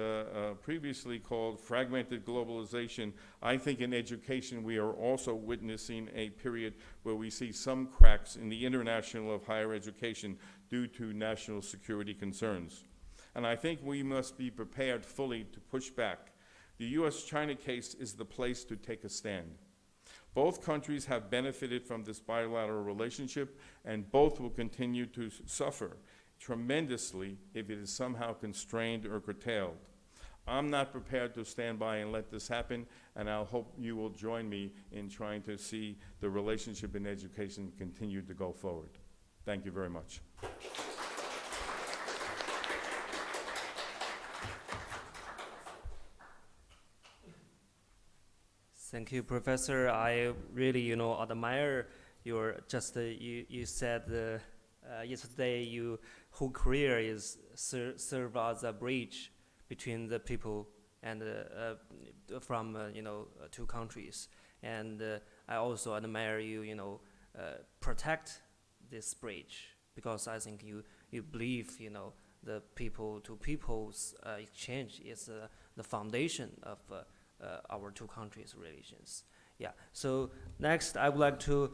previously called fragmented globalization, I think in education we are also witnessing a period where we see some cracks in the international of higher education due to national security concerns. And I think we must be prepared fully to push back. The U.S.-China case is the place to take a stand. Both countries have benefited from this bilateral relationship, and both will continue to suffer tremendously if it is somehow constrained or curtailed. I'm not prepared to stand by and let this happen, and I hope you will join me in trying to see the relationship in education continue to go forward. Thank you very much. Thank you, Professor. I really, admire your you said yesterday your whole career is serve as a bridge between the people and from two countries. And I also admire you, protect this bridge, because I think you believe the people to people's exchange is the foundation of our two countries' relations. Yeah. So next, I would like to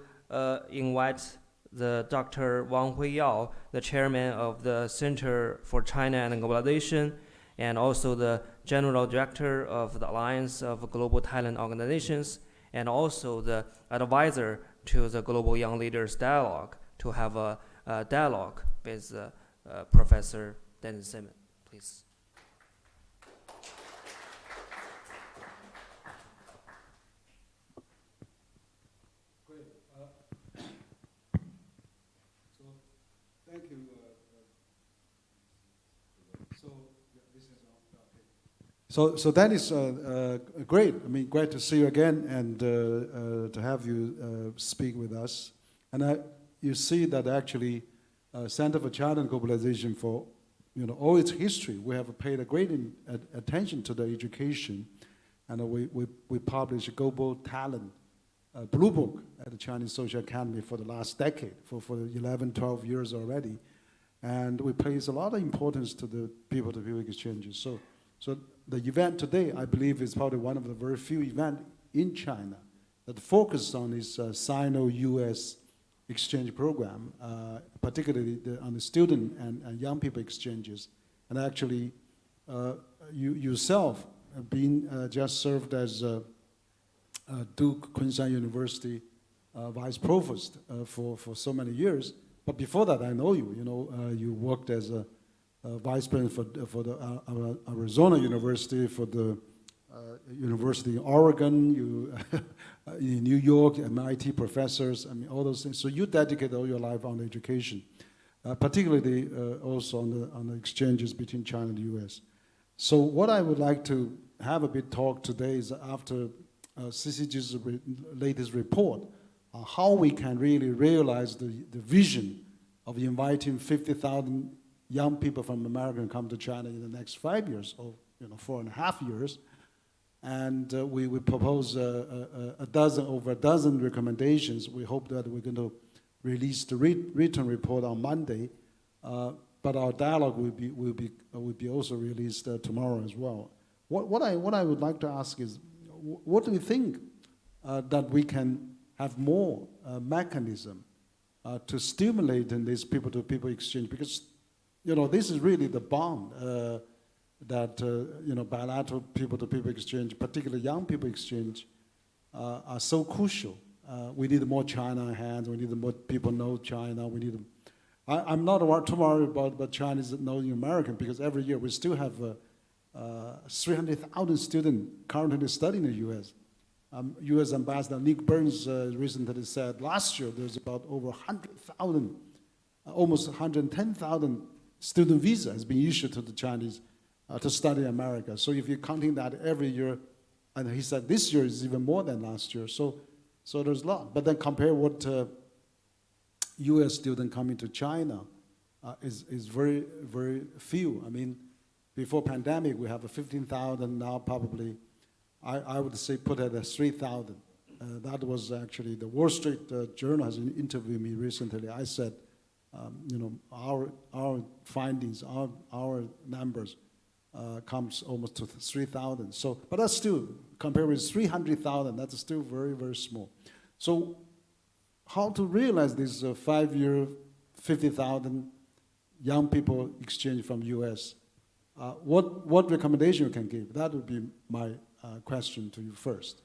invite the Dr. Wang Huiyao, the chairman of the Center for China and Globalization, and also the general director of the Alliance of Global Talent Organizations, and also the advisor to the Global Young Leaders Dialogue, to have a dialogue with Professor Denis Simon, please. Thank you. So that is great. I mean, great to see you again and to have you speak with us. And you see that actually, Center for China and Globalization, for all its history, we have paid a great attention to the education, and we publish a Global Talent Blue Book at the Chinese Social Academy for the last decade, for 11, 12 years already. And we place a lot of importance to the people-to-people exchanges. So the event today, I believe, is probably one of the very few events in China that focus on this Sino-US exchange program, particularly on the student and young people exchanges. And actually, you yourself have been just served as Duke Kunshan University vice provost for so many years. But before that, I know you. You worked as a vice president for the Arizona University, for the University in Oregon, you in New York, MIT professors. I mean, all those things. So you dedicate all your life on education, particularly also on the exchanges between China and the U.S. So what I would like to have a bit talk today is after CCG's latest report on how we can really realize the vision of inviting 50,000 young people from America to come to China in the next 5 years, or 4.5 years. And we propose over a dozen recommendations. We hope that we're going to release the written report on Monday, but our dialogue will be also released tomorrow as well. What I would like to ask is, what do you think that we can have more mechanism to stimulate in this people-to-people exchange, because this is really the bond that bilateral people-to-people exchange, particularly young people exchange, are so crucial. We need more China hands. We need more people know China. We need. I'm not too worried about Chinese knowing American, because every year we still have 300,000 students currently studying in the U.S. U.S. Ambassador Nick Burns recently said last year there's about over 100,000, almost 110,000 student visas has been issued to the Chinese to study in America. So if you're counting that every year, and he said this year is even more than last year. So there's a lot. But then compare what U.S. students coming to China is very, very few. I mean, before pandemic, we have 15,000. Now probably, I would say put it at 3,000. That was actually the Wall Street Journal has interviewed me recently. I said, our findings, our numbers comes almost to 3,000. So, but that's still, compared with 300,000, that's still very, very small. So how to realize this 5-year, 50,000 young people exchange from U.S.? What recommendation you can give? That would be my question to you first.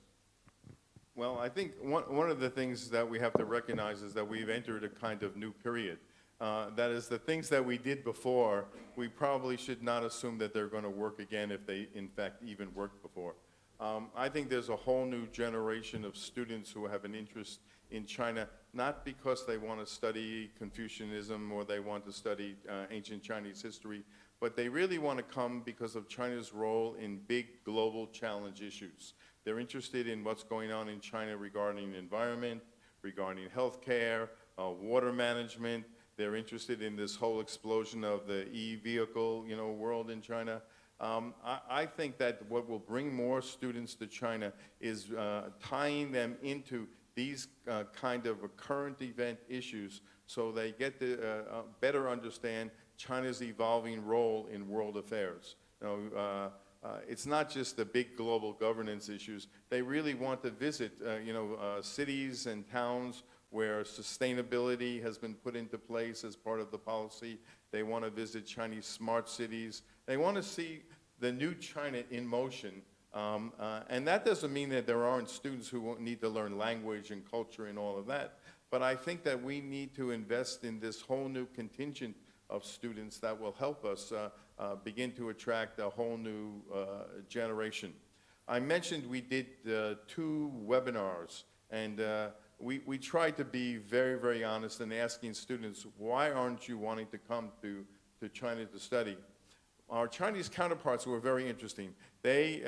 Well, I think one of the things that we have to recognize is that we've entered a kind of new period. That is, the things that we did before, we probably should not assume that they're going to work again if they, in fact, even worked before. I think there's a whole new generation of students who have an interest in China, not because they want to study Confucianism or they want to study ancient Chinese history, but they really want to come because of China's role in big global challenge issues. They're interested in what's going on in China regarding the environment, regarding healthcare, water management. They're interested in this whole explosion of the e-vehicle, world in China. I think that what will bring more students to China is tying them into these kind of current event issues, so they get to better understand China's evolving role in world affairs. It's not just the big global governance issues. They really want to visit, cities and towns where sustainability has been put into place as part of the policy. They want to visit Chinese smart cities. They want to see the new China in motion. And that doesn't mean that there aren't students who won't need to learn language and culture and all of that. But I think that we need to invest in this whole new contingent of students that will help us begin to attract a whole new generation. I mentioned we did 2 webinars, and we tried to be very, very honest in asking students, why aren't you wanting to come to China to study? Our Chinese counterparts were very interesting. They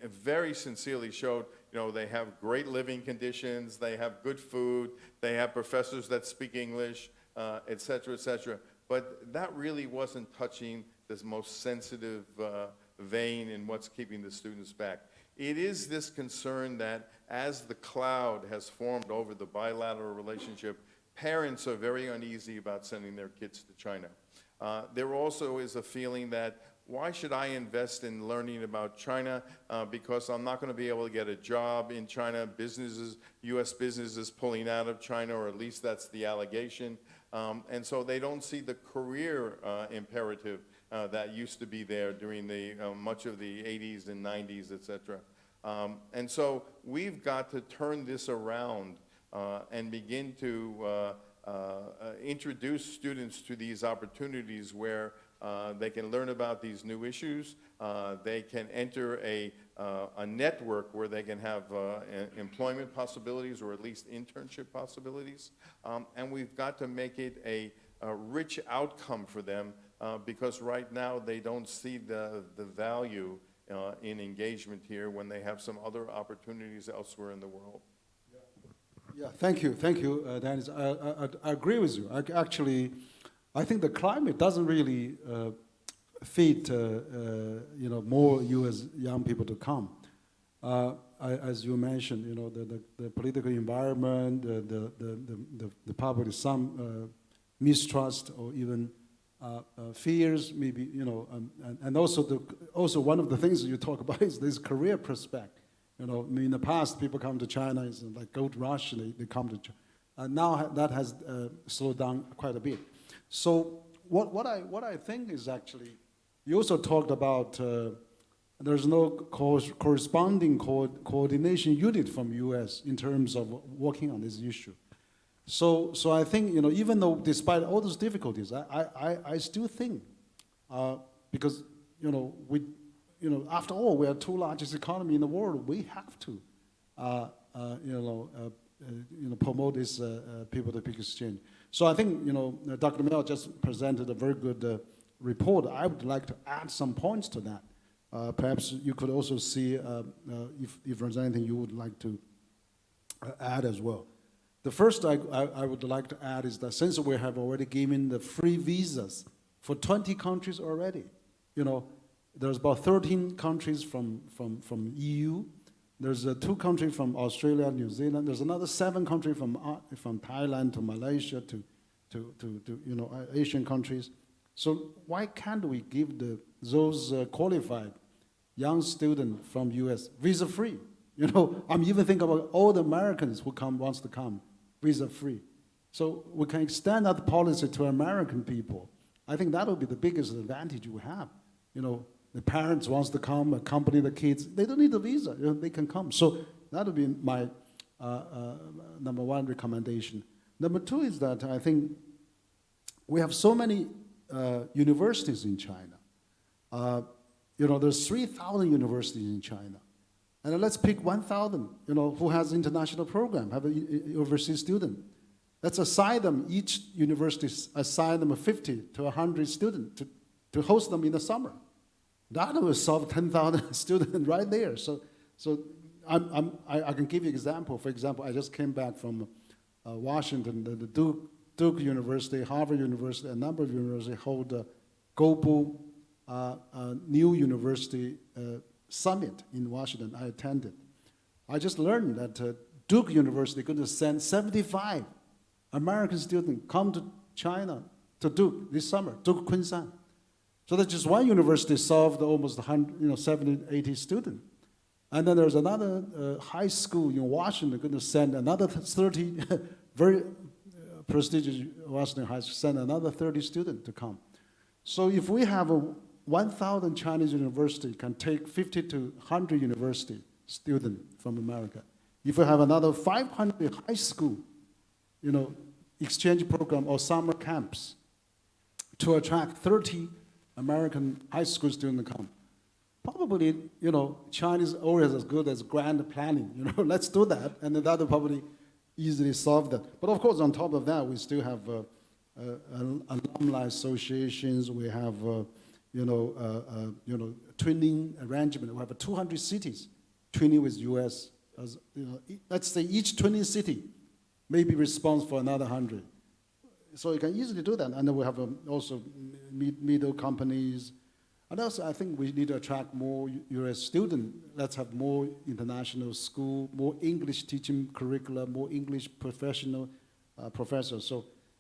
very sincerely showed, they have great living conditions, they have good food, they have professors that speak English, et cetera, et cetera. But that really wasn't touching this most sensitive vein in what's keeping the students back. It is this concern that as the cloud has formed over the bilateral relationship, parents are very uneasy about sending their kids to China. There also is a feeling that, why should I invest in learning about China? Because I'm not going to be able to get a job in China. U.S. businesses pulling out of China, or at least that's the allegation. And so they don't see the career imperative that used to be there during the much of the 80s and 90s, et cetera. And so we've got to turn this around and begin to introduce students to these opportunities where they can learn about these new issues. They can enter a network where they can have employment possibilities, or at least internship possibilities. And we've got to make it a rich outcome for them, because right now they don't see the value in engagement here when they have some other opportunities elsewhere in the world. Yeah, thank you, Dennis. I agree with you. I think the climate doesn't really fit, more U.S. young people to come. As you mentioned, the political environment, the public, some mistrust or even fears, maybe, and also one of the things you talk about is this career prospect. You know, I mean, in the past, people come to China, it's like gold rush, and they come to China. Now that has slowed down quite a bit. So what I think is actually, you also talked about there's no corresponding coordination unit from U.S. in terms of working on this issue. So I think, you know, even though despite all those difficulties, I still think because, you know, after all, we are the two largest economy in the world. We have to, promote this people-to-people exchange. So I think, you know, Dr. Mel just presented a very good report. I would like to add some points to that. Perhaps you could also see if there's anything you would like to add as well. The first I would like to add is that since we have already given the free visas for 20 countries already, you know, there's about 13 countries from EU. There's 2 countries from Australia, New Zealand. There's another 7 countries from Thailand to Malaysia to you know, Asian countries. So why can't we give those qualified young students from US visa free? You know, I'm even thinking about all the Americans who wants to come visa free. So we can extend that policy to American people. I think that would be the biggest advantage we have. You know, the parents wants to come, accompany the kids. They don't need a visa. You know, they can come. So that would be my number 1 recommendation. Number 2 is that I think we have so many universities in China. You know, there's 3,000 universities in China. And let's pick 1,000, you know, who has international program, have an overseas student. Let's assign them, each university assign them 50 to 100 students to host them in the summer. That will solve 10,000 students right there. So I can give you an example. For example, I just came back from Washington, the Duke University, Harvard University, a number of universities hold a global new university summit in Washington. I attended. I just learned that Duke University is going to send 75 American students come to China to Duke this summer, Duke Kunshan. So that just one university solved almost 70, 80 students. And then there's another high school in Washington going to send another 30, very prestigious Washington high school, send another 30 students to come. So if we have a 1,000 Chinese university can take 50 to 100 university students from America. If we have another 500 high school, you know, exchange program or summer camps to attract 30 American high school students to come. Probably, you know, China is always as good as grand planning. You know, let's do that, and that will probably easily solve that. But of course, on top of that, we still have alumni associations. We have, twinning arrangement. We have 200 cities twinning with U.S. As, you know, let's say each twinning city may be responsible for another 100. So you can easily do that. And then we have also middle companies. And also, I think we need to attract more U.S. students. Let's have more international school, more English teaching curricula, more English professional professors.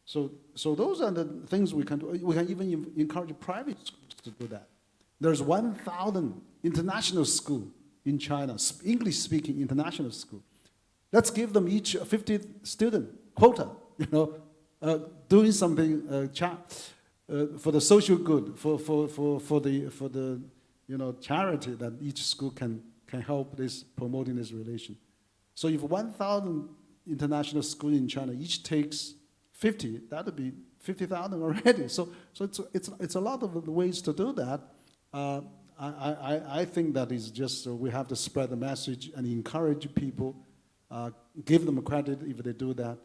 So those are the things we can do. We can even encourage private schools to do that. There's 1,000 international schools in China, English-speaking international school. Let's give them each a 50 student quota, you know, doing something for the social good, for the you know, charity that each school can help this promoting this relation. So if 1,000 international schools in China each takes 50, that would be 50,000 already. So it's a lot of ways to do that. I think that is just we have to spread the message and encourage people, give them credit if they do that,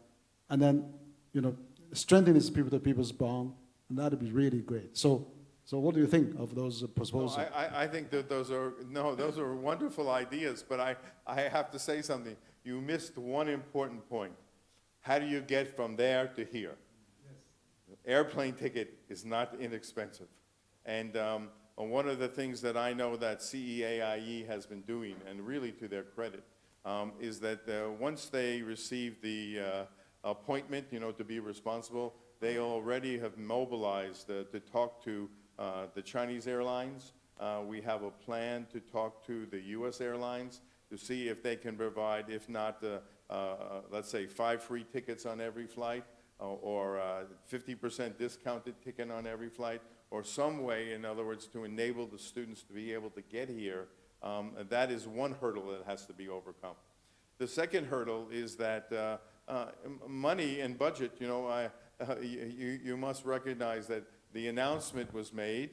and then, you know, strengthen this people-to-people's bond, and that would be really great. So what do you think of those proposals? No, I think that those are wonderful ideas, but I have to say something. You missed one important point. How do you get from there to here? Yes. Airplane ticket is not inexpensive. And one of the things that I know that CEAIE has been doing, and really to their credit, is that once they receive the appointment, you know, to be responsible, they already have mobilized to talk to the Chinese airlines. We have a plan to talk to the U.S. airlines, to see if they can provide, if not, let's say 5 free tickets on every flight, or 50% discounted ticket on every flight, or some way, in other words, to enable the students to be able to get here. That is one hurdle that has to be overcome. The second hurdle is that money and budget, you know, you must recognize that the announcement was made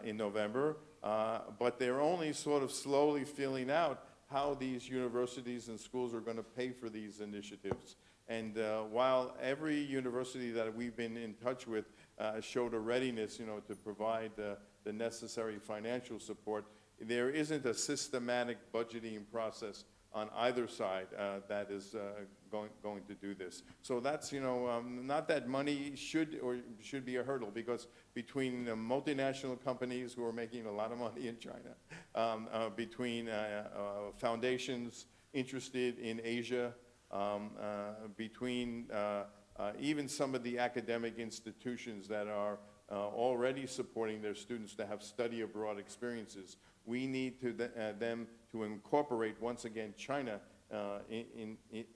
in November, but they're only sort of slowly feeling out how these universities and schools are going to pay for these initiatives. And while every university that we've been in touch with showed a readiness, you know, to provide the necessary financial support, there isn't a systematic budgeting process on either side that is going to do this. So that's, you know, not that money should be a hurdle, because between multinational companies who are making a lot of money in China, between foundations interested in Asia, between even some of the academic institutions that are already supporting their students to have study abroad experiences, we need to them to incorporate once again China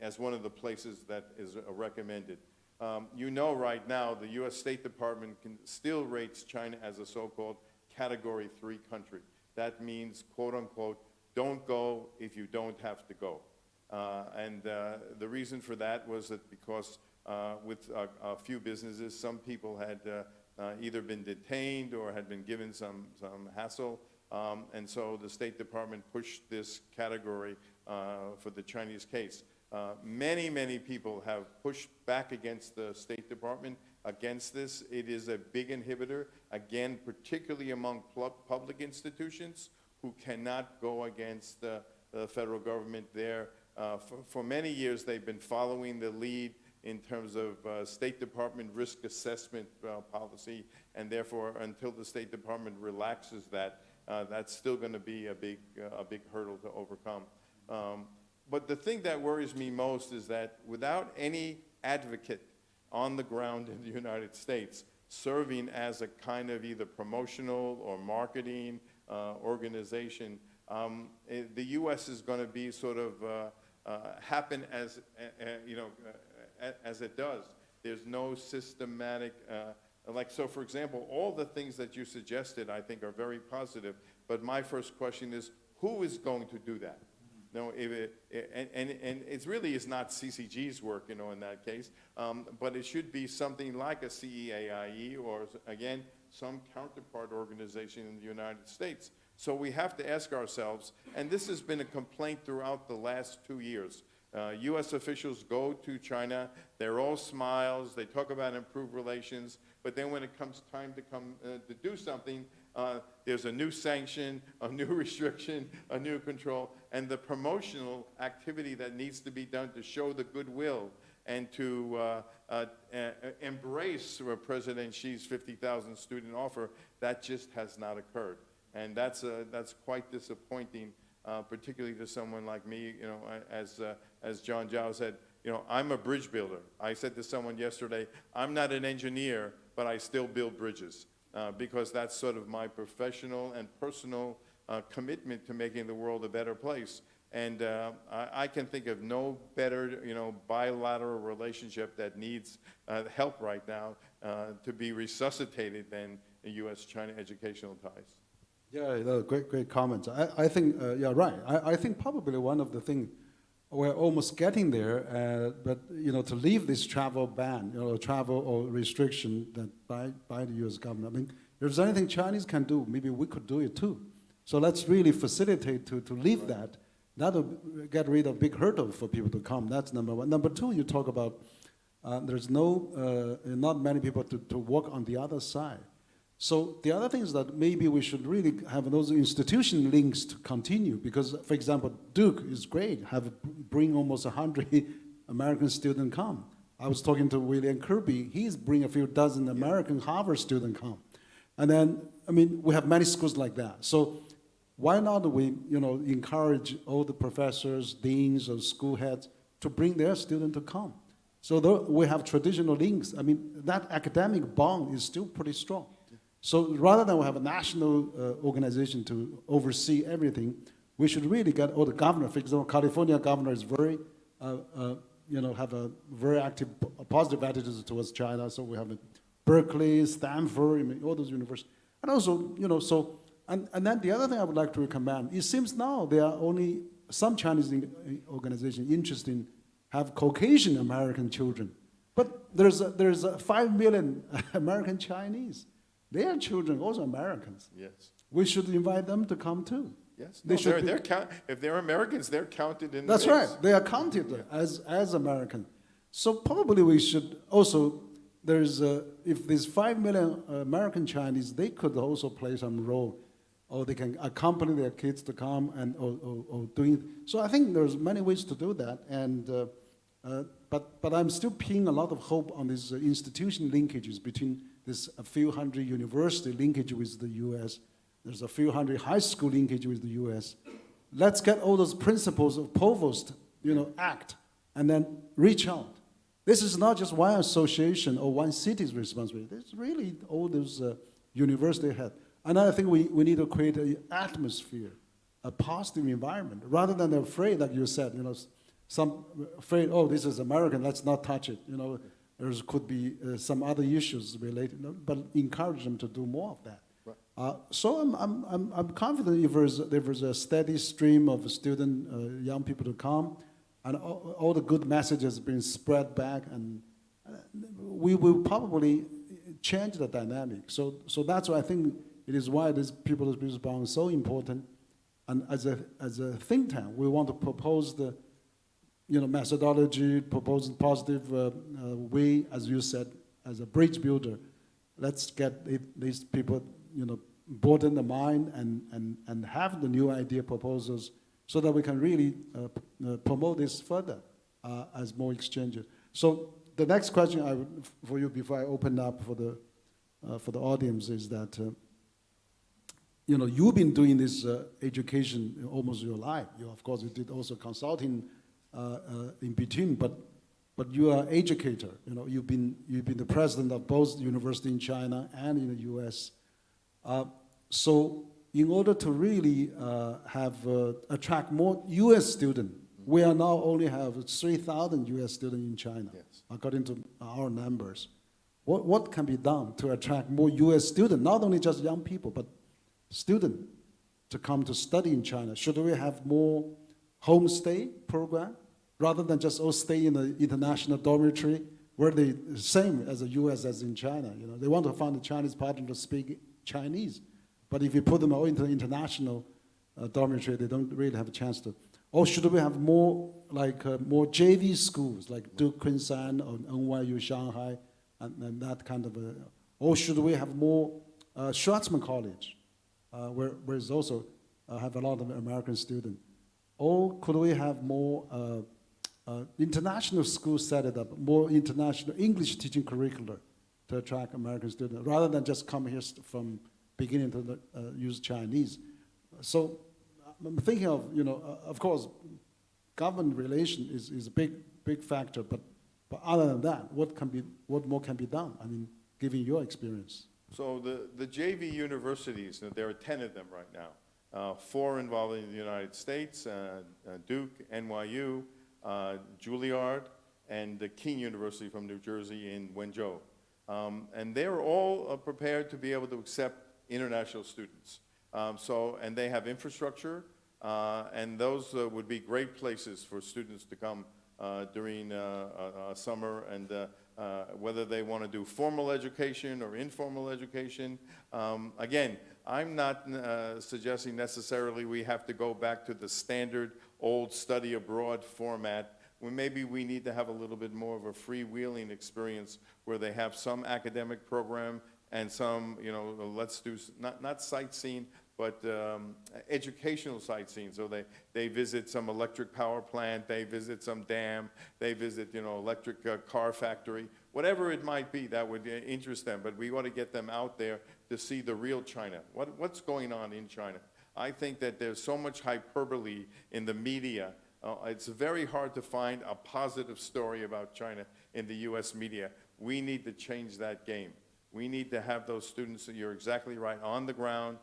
as one of the places that is recommended. You know, right now the U.S. State Department still rates China as a so-called Category 3 country. That means, quote unquote, don't go if you don't have to go. And the reason for that was that because with a few businesses, some people had either been detained or had been given some hassle. And so the State Department pushed this category for the Chinese case. Many people have pushed back against the State Department against this. It is a big inhibitor, again, particularly among public institutions who cannot go against the federal government there. For many years, they've been following the lead in terms of State Department risk assessment policy, and therefore, until the State Department relaxes that, that's still going to be a big hurdle to overcome. But the thing that worries me most is that without any advocate on the ground in the United States serving as a kind of either promotional or marketing organization, the U.S. is going to be sort of happen as you know, as it does. There's no systematic. So for example, all the things that you suggested I think are very positive, but my first question is, who is going to do that? No, and it really is not CCG's work, you know, in that case, but it should be something like a CEAIE or, again, some counterpart organization in the United States. So we have to ask ourselves, and this has been a complaint throughout the last 2 years. U.S. officials go to China, they're all smiles, they talk about improved relations, but then when it comes time to do something, there's a new sanction, a new restriction, a new control, and the promotional activity that needs to be done to show the goodwill and to embrace President Xi's 50,000 student offer, that just has not occurred. And that's quite disappointing, particularly to someone like me, you know, as John Zhao said, you know, I'm a bridge builder. I said to someone yesterday, I'm not an engineer, but I still build bridges, because that's sort of my professional and personal commitment to making the world a better place. And I can think of no better, you know, bilateral relationship that needs help right now to be resuscitated than the U.S.-China educational ties. Yeah, great comments. I think, yeah, right. I think probably one of the things, we're almost getting there, but, you know, to leave this travel ban, you know, travel or restriction that by the U.S. government, I mean, if there's anything Chinese can do, maybe we could do it too. So let's really facilitate to leave that. That'll get rid of big hurdle for people to come. That's number one. Number two, you talk about there's not many people to work on the other side. So the other thing is that maybe we should really have those institution links to continue, because, for example, Duke is great, bring almost 100 American students come. I was talking to William Kirby, he's bring a few dozen American Harvard students come. And then, I mean, we have many schools like that. So why not we, you know, encourage all the professors, deans, or school heads to bring their students to come? So we have traditional links. I mean, that academic bond is still pretty strong. So rather than we have a national organization to oversee everything, We should really get all the governors. For example, California governor is very, have a very active, positive attitude towards China. So we have Berkeley, Stanford, I mean, all those universities. And also, and then the other thing I would like to recommend, it seems now there are only some Chinese organizations interested in have Caucasian American children. But there's 5 million American Chinese. Their children also Americans. Yes. We should invite them to come too. Yes. They should if they're Americans, they're counted in. That's the mix. right. They are counted as American. So probably we should also. If there's 5 million American Chinese, they could also play some role, or they can accompany their kids to come and or doing. So I think there's many ways to do that, and but I'm still pinning a lot of hope on these institution linkages between this a few hundred university linkage with the U.S. There's a few hundred high school linkage with the U.S. Let's get all those principles of Provost, act, and then reach out. This is not just one association or one city's responsibility. It's really all those university head. And I think we need to create an atmosphere, a positive environment, rather than afraid, like you said, some afraid, oh, this is American, let's not touch it. There could be some other issues related, but encourage them to do more of that. Right. So I'm confident if there's a steady stream of student, young people to come, and all the good messages being spread back, and we will probably change the dynamic. So that's why I think it is why this people's response is so important. And as a think tank, we want to propose the methodology, propose positive way, as you said, as a bridge builder. Let's get these people, broaden the mind and have the new idea proposals so that we can really promote this further as more exchanges. So the next question for you before I open up for the audience is that, you've been doing this education almost your life. Of course, you did also consulting in between, but you are an educator. You've been the president of both universities in China and in the U.S. So in order to really attract more U.S. students, we are now only have 3,000 U.S. students in China, yes, according to our numbers. What can be done to attract more U.S. students, not only just young people, but students to come to study in China? Should we have more homestay program rather than just all stay in the international dormitory where they same as the U.S. as in China? They want to find a Chinese partner to speak Chinese, but if you put them all into international dormitory, they don't really have a chance to. Or should we have more more JV schools like Duke Kunshan or NYU Shanghai and that kind of or should we have more Schwarzman College where it's also have a lot of American students? Or could we have more international schools set it up, more international English teaching curricula to attract American students, rather than just come here from beginning to use Chinese? So I'm thinking of, of course, government relation is a big factor, but other than that, what more can be done? I mean, given your experience. So the JV universities, there are 10 of them right now. 4 involving the United States, Duke, NYU, Juilliard, and the King University from New Jersey in Wenzhou. And they're all prepared to be able to accept international students. And they have infrastructure, and those would be great places for students to come during summer, and whether they want to do formal education or informal education. Again, I'm not suggesting necessarily we have to go back to the standard old study abroad format. Maybe we need to have a little bit more of a freewheeling experience where they have some academic program and some, let's do not sightseeing, but educational sightseeing. So they visit some electric power plant, they visit some dam, they visit, electric car factory, whatever it might be that would interest them. But we want to get them out there to see the real China. What's going on in China? I think that there's so much hyperbole in the media. It's very hard to find a positive story about China in the U.S. media. We need to change that game. We need to have those students, you're exactly right, on the ground.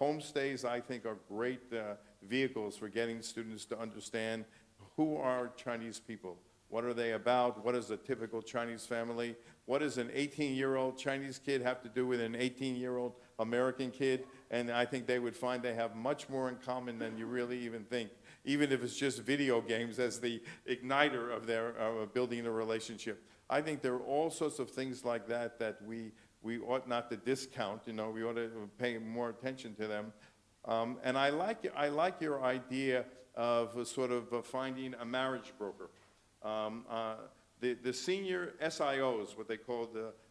Homestays, I think, are great vehicles for getting students to understand who are Chinese people. What are they about? What is a typical Chinese family? What does an 18-year-old Chinese kid have to do with an 18-year-old American kid? And I think they would find they have much more in common than you really even think, even if it's just video games as the igniter of their building a relationship. I think there are all sorts of things like that that we ought not to discount. You know, we ought to pay more attention to them. And I like your idea of sort of finding a marriage broker. The senior SIOs, what they call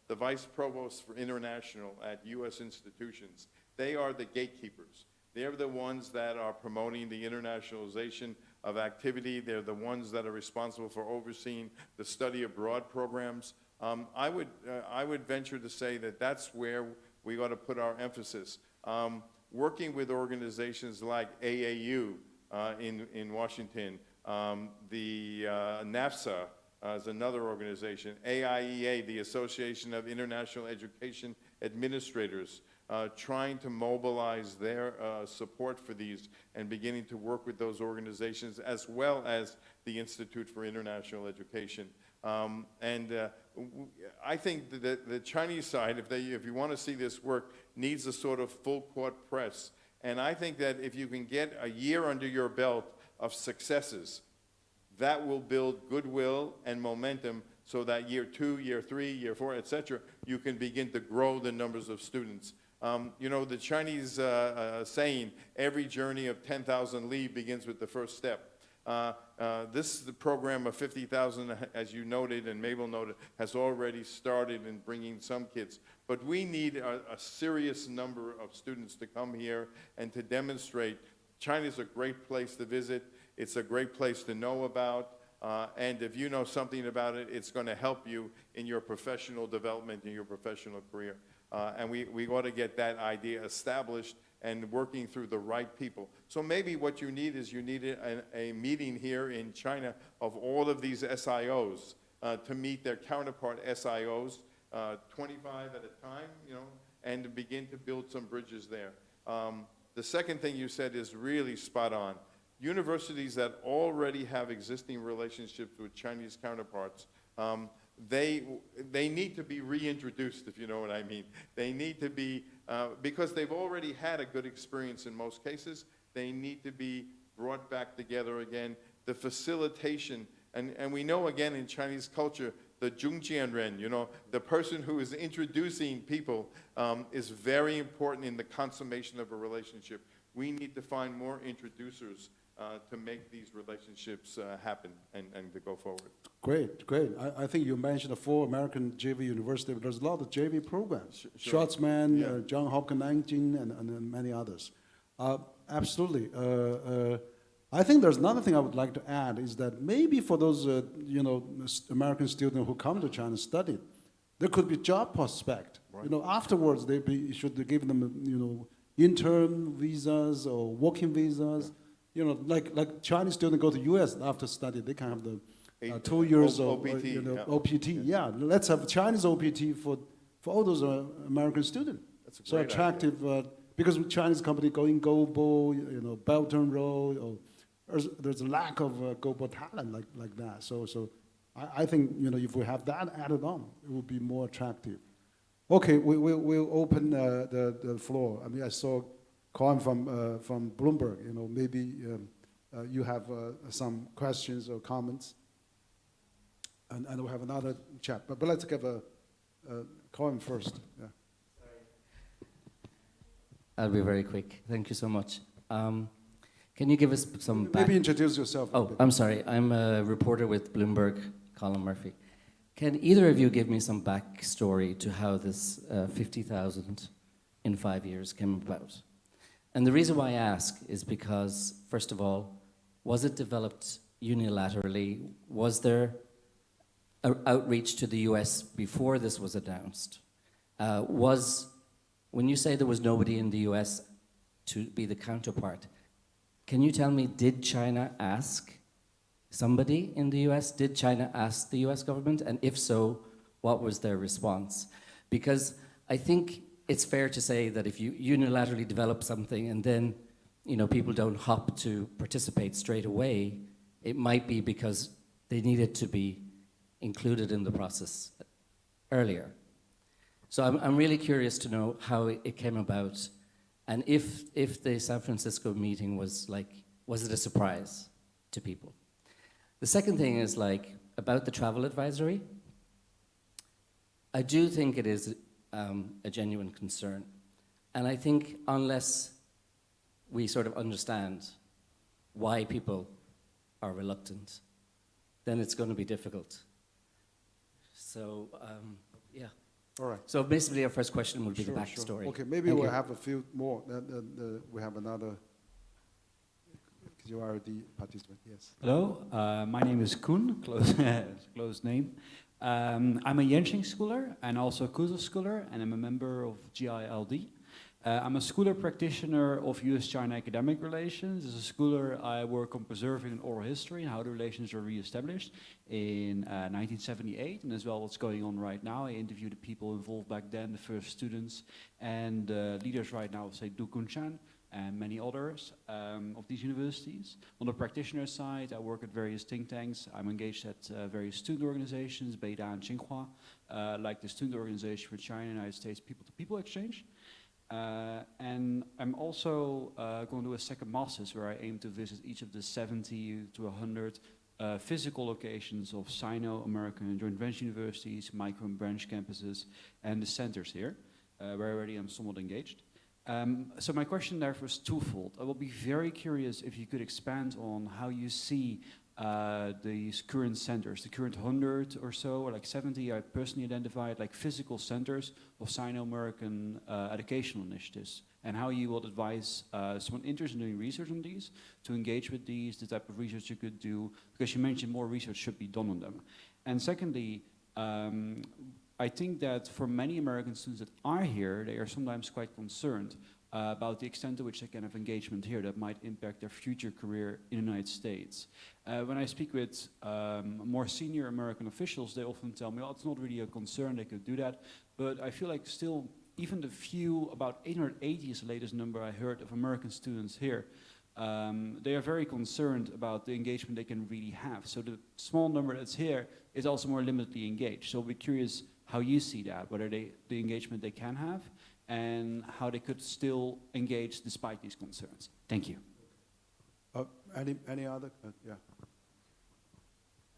the vice provosts for international at U.S. institutions, they are the gatekeepers. They're the ones that are promoting the internationalization of activity. They're the ones that are responsible for overseeing the study abroad programs. I would venture to say that that's where we ought to put our emphasis. Working with organizations like AAU in Washington, the NAFSA is another organization, AIEA, the Association of International Education Administrators, trying to mobilize their support for these and beginning to work with those organizations as well as the Institute for International Education. I think that the Chinese side, if you want to see this work, needs a sort of full court press. And I think that if you can get a year under your belt of successes, that will build goodwill and momentum so that year 2, year 3, year 4, etc., you can begin to grow the numbers of students. You know, the Chinese saying, every journey of 10,000 li begins with the first step. This program of 50,000, as you noted and Mabel noted, has already started in bringing some kids. But we need a serious number of students to come here and to demonstrate China's a great place to visit. It's a great place to know about. And if you know something about it, it's going to help you in your professional development, in your professional career. And we ought to get that idea established and working through the right people. So maybe what you need is a meeting here in China of all of these SIOs to meet their counterpart SIOs, 25 at a time, you know, and to begin to build some bridges there. The second thing you said is really spot on. Universities that already have existing relationships with Chinese counterparts, they need to be reintroduced, if you know what I mean. They need to be, because they've already had a good experience in most cases, they need to be brought back together again. The facilitation, and we know again in Chinese culture, the Zhongjianren, you know, the person who is introducing people is very important in the consummation of a relationship. We need to find more introducers to make these relationships happen and to go forward. Great, great. I think you mentioned the 4 American JV universities. There's a lot of JV programs. Sure. Schwarzman, Yeah. Johns Hopkins, Nanjing, and many others. Absolutely. I think there's another thing I would like to add is that maybe for those you know, American students who come to China and study, there could be job prospect. Right. You know, afterwards should give them, you know, intern visas or working visas. You know, like Chinese students go to U.S. after study, they can have the 2 years of OPT, you know, yeah. OPT. Yeah, let's have Chinese OPT for all those American students. That's a So great attractive because Chinese company going global, you know, Belt and Road, or there's a lack of global talent like that. So I think, you know, if we have that added on, it would be more attractive. Okay, we'll open the floor. I mean, I saw Colin from Bloomberg. You know, maybe you have some questions or comments, and we'll have another chat. But let's give Colin first. Yeah. I'll be very quick. Thank you so much. Can you give us some back... Maybe introduce yourself. Oh, I'm sorry. I'm a reporter with Bloomberg, Colin Murphy. Can either of you give me some backstory to how this 50,000 in 5 years came about? And the reason why I ask is because, first of all, was it developed unilaterally? Was there an outreach to the US before this was announced? When you say there was nobody in the US to be the counterpart, can you tell me, did China ask somebody in the US? Did China ask the US government? And if so, what was their response? Because I think it's fair to say that if you unilaterally develop something and then people don't hop to participate straight away, it might be because they needed to be included in the process earlier. So I'm really curious to know how it came about, and if the San Francisco meeting was it a surprise to people? The second thing is about the travel advisory. I do think it is a genuine concern, and I think unless we sort of understand why people are reluctant, then it's going to be difficult. So, yeah. All right. So basically, our first question would be the backstory. Sure. Okay, maybe Thank we'll you. have a few more. We have another. You are the participant. Yes. Hello, my name is Koen, close name. I'm a Yenching schooler and also a Kuzo schooler, and I'm a member of GYLD. I'm a schooler practitioner of US-China academic relations. As a schooler, I work on preserving an oral history and how the relations were reestablished in 1978, and as well what's going on right now. I interviewed the people involved back then, the first students, and leaders right now, say, Kunshan, and many others of these universities. On the practitioner side, I work at various think tanks. I'm engaged at various student organizations, Beida and Tsinghua, like the student organization for China and United States People-to-People Exchange. And I'm also going to do a second master's where I aim to visit each of the 70 to 100 physical locations of Sino-American joint venture universities, micro and branch campuses, and the centers here, where I already am somewhat engaged. So my question therefore is twofold. I will be very curious if you could expand on how you see these current centers, the current 100 or so, or like 70 I personally identified, like physical centers of Sino-American educational initiatives, and how you would advise someone interested in doing research on these to engage with these, the type of research you could do, because you mentioned more research should be done on them. And secondly, I think that for many American students that are here, they are sometimes quite concerned about the extent to which they can have engagement here that might impact their future career in the United States. When I speak with more senior American officials, they often tell me, oh, it's not really a concern, they could do that. But I feel like still, even the few, about 880 is the latest number I heard of American students here, they are very concerned about the engagement they can really have. So the small number that's here is also more limitedly engaged. So I'll be curious how you see that, whether the engagement they can have, and how they could still engage despite these concerns. Thank you. Any other? Yeah.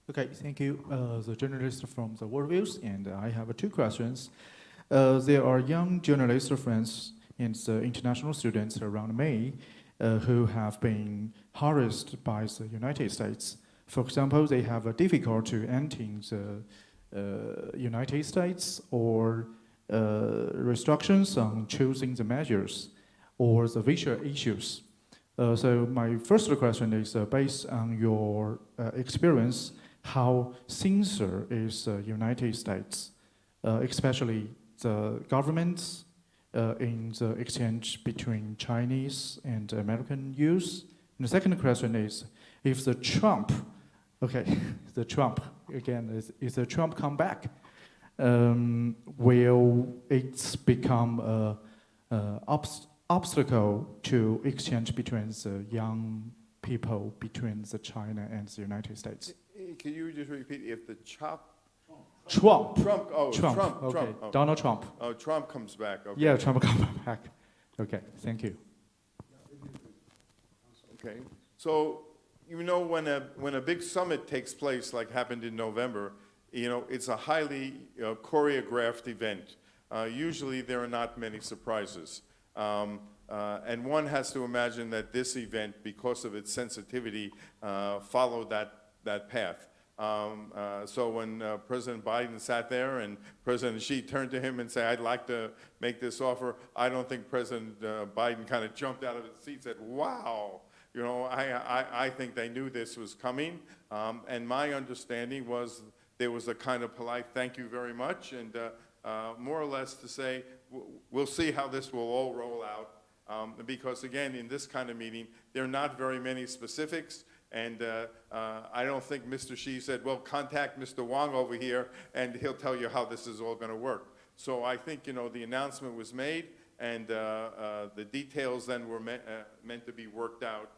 Okay, thank you. The journalist from the Worldviews, and I have two questions. There are young journalist friends and the international students around me who have been harassed by the United States. For example, they have a difficulty entering the United States, or restrictions on choosing the measures, or the visa issues. So my first question is, based on your experience, how sincere is the United States, especially the governments in the exchange between Chinese and American youth? And the second question is, if the Trump, okay, the Trump, again, is the Trump come back, will it become an obstacle to exchange between the young people between the China and the United States? Can you just repeat if the Trump. Trump, oh, Trump. Trump, Okay. oh. Donald Trump. Oh, Trump comes back, okay. Yeah, Trump comes back. Okay, thank you. Okay, so you know when a big summit takes place, like happened in November, it's a highly choreographed event. Usually there are not many surprises. And one has to imagine that this event, because of its sensitivity, followed that path. So when President Biden sat there and President Xi turned to him and said, I'd like to make this offer, I don't think President Biden kind of jumped out of his seat and said, wow. I think they knew this was coming. And my understanding was there was a kind of polite thank you very much, and more or less to say, we'll see how this will all roll out. Because again, in this kind of meeting, there are not very many specifics. And I don't think Mr. Xi said, well, contact Mr. Wang over here, and he'll tell you how this is all going to work. So I think, the announcement was made, and the details then were meant to be worked out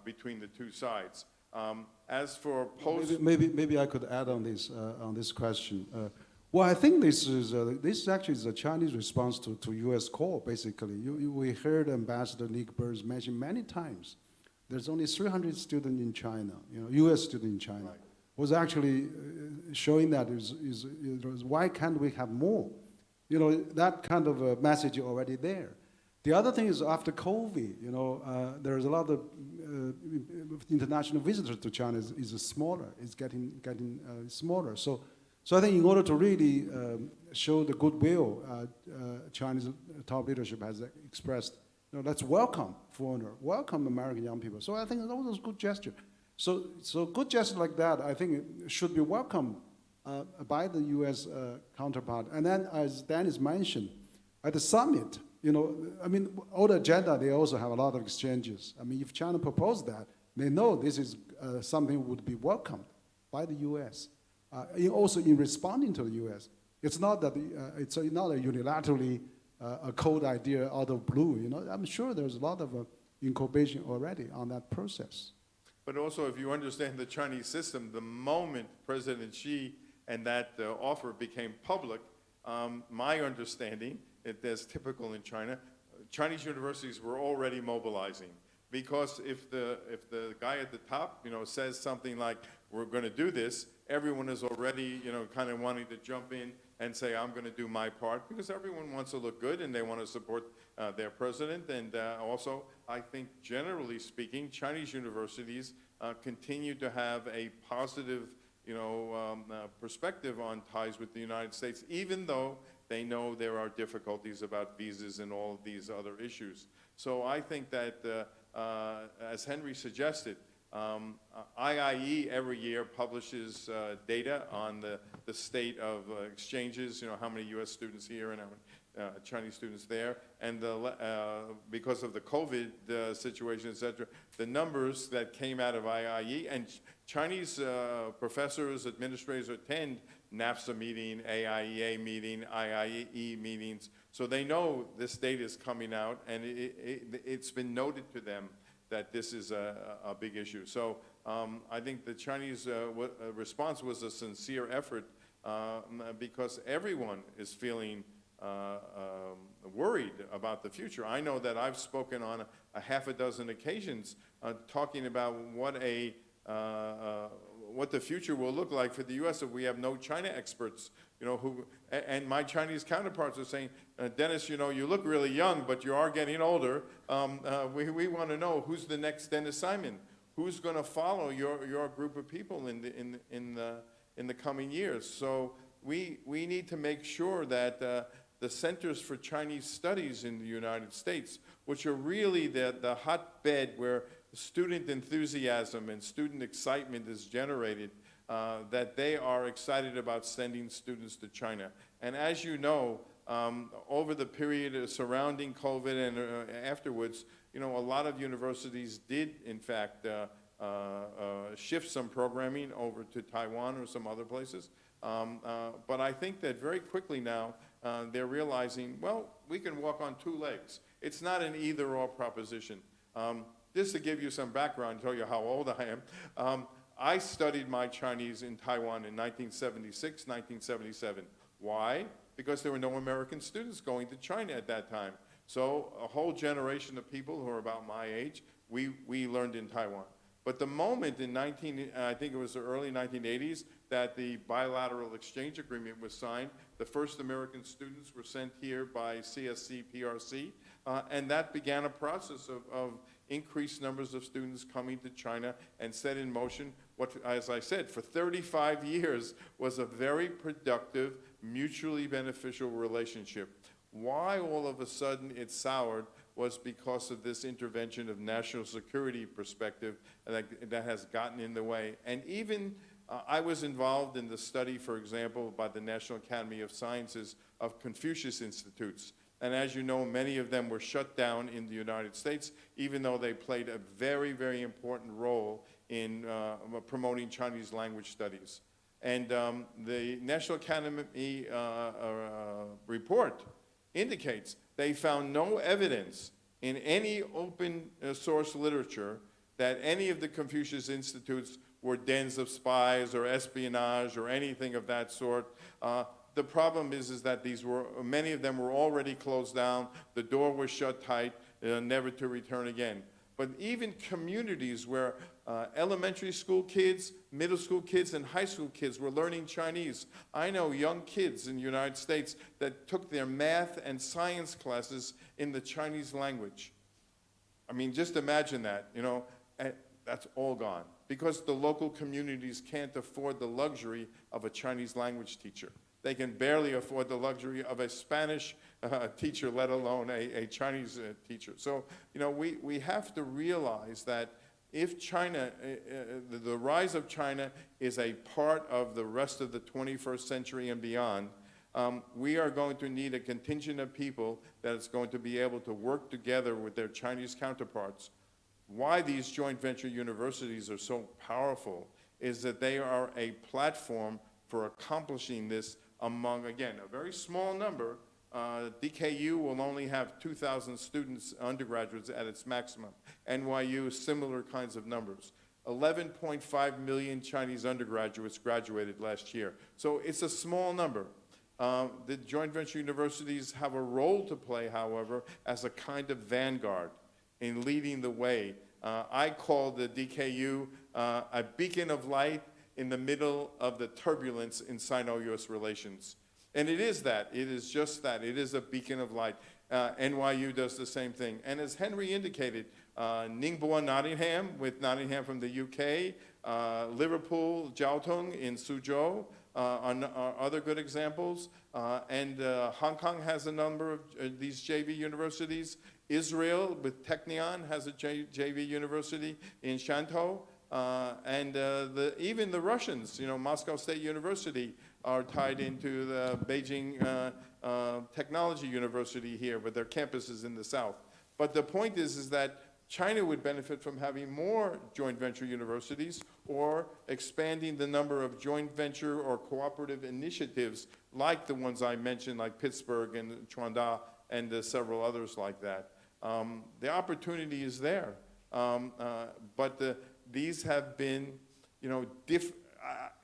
between the two sides. As for post... Maybe I could add on this question. Well, I think this is actually the Chinese response to U.S. call, basically. We heard Ambassador Nick Burns mention many times, there's only 300 students in China, U.S. students in China. Right. Was actually showing that why can't we have more? That kind of a message already there. The other thing is after COVID, there's a lot of international visitors to China is smaller, is getting smaller. So I think in order to really show the goodwill, Chinese top leadership has expressed, let's welcome foreigner, welcome American young people. So I think that was a good gesture. So good gesture like that, I think it should be welcomed by the U.S. counterpart. And then, as Denis mentioned, at the summit, all the agenda, they also have a lot of exchanges. If China proposed that, they know this is something would be welcomed by the U.S. Also in responding to the U.S. It's not that it's not a unilaterally a cold idea out of blue. I'm sure there's a lot of incubation already on that process. But also, if you understand the Chinese system, the moment President Xi and that offer became public, my understanding, as typical in China, Chinese universities were already mobilizing. Because if the guy at the top, says something like, we're going to do this, everyone is already, kind of wanting to jump in and say, I'm going to do my part, because everyone wants to look good and they want to support their president. And also, I think generally speaking, Chinese universities continue to have a positive, perspective on ties with the United States, even though they know there are difficulties about visas and all of these other issues. So I think that, as Henry suggested, IIE every year publishes data on the state of exchanges, how many U.S. students here and how many Chinese students there, and because of the COVID situation, et cetera, the numbers that came out of IIE, and Chinese professors, administrators attend NAFSA meeting, AIEA meeting, IIE meetings, so they know this data is coming out, and it's been noted to them that this is a big issue. So I think the Chinese response was a sincere effort because everyone is feeling worried about the future. I know that I've spoken on a half a dozen occasions talking about what the future will look like for the U.S. if we have no China experts, and my Chinese counterparts are saying, Denis, you look really young, but you are getting older. We want to know who's the next Denis Simon, who's going to follow your group of people in the coming years. So we need to make sure that the Centers for Chinese Studies in the United States, which are really the hotbed where student enthusiasm and student excitement is generated, that they are excited about sending students to China. And as you know, over the period surrounding COVID and afterwards, a lot of universities did, in fact, shift some programming over to Taiwan or some other places. But I think that very quickly now, they're realizing, well, we can walk on two legs. It's not an either-or proposition. Just to give you some background, tell you how old I am, I studied my Chinese in Taiwan in 1976, 1977. Why? Because there were no American students going to China at that time. So a whole generation of people who are about my age, we learned in Taiwan. But the moment in I think it was the early 1980s, that the bilateral exchange agreement was signed, the first American students were sent here by CSC PRC, and that began a process of increased numbers of students coming to China and set in motion what, as I said, for 35 years was a very productive, mutually beneficial relationship. Why all of a sudden it soured was because of this intervention of national security perspective that has gotten in the way. And even I was involved in the study, for example, by the National Academy of Sciences of Confucius Institutes. And as you know, many of them were shut down in the United States, even though they played a very, very important role in promoting Chinese language studies. And the National Academy report indicates they found no evidence in any open source literature that any of the Confucius Institutes were dens of spies or espionage or anything of that sort. The problem is that many of them were already closed down, the door was shut tight, never to return again. But even communities where elementary school kids, middle school kids, and high school kids were learning Chinese. I know young kids in the United States that took their math and science classes in the Chinese language. I mean, just imagine that, you know, that's all gone because the local communities can't afford the luxury of a Chinese language teacher. They can barely afford the luxury of a Spanish teacher, let alone a Chinese teacher. So, you know, we have to realize that if China, the rise of China is a part of the rest of the 21st century and beyond, we are going to need a contingent of people that is going to be able to work together with their Chinese counterparts. Why these joint venture universities are so powerful is that they are a platform for accomplishing this among, again, a very small number. DKU will only have 2,000 students, undergraduates at its maximum. NYU, similar kinds of numbers. 11.5 million Chinese undergraduates graduated last year. So it's a small number. The joint venture universities have a role to play, however, as a kind of vanguard in leading the way. I call the DKU a beacon of light in the middle of the turbulence in Sino-US relations. And it is that. It is just that. It is a beacon of light. NYU does the same thing. And as Henry indicated, Ningbo, Nottingham, with Nottingham from the UK, Liverpool, Jiaotong in Suzhou are other good examples. And Hong Kong has a number of these JV universities. Israel, with Technion, has a JV university in Shantou. And even the Russians, you know, Moscow State University are tied into the Beijing Technology University here with their campuses in the south. But the point is that China would benefit from having more joint venture universities or expanding the number of joint venture or cooperative initiatives like the ones I mentioned, like Pittsburgh and Chuanda and several others like that. The opportunity is there, but these have been, you know,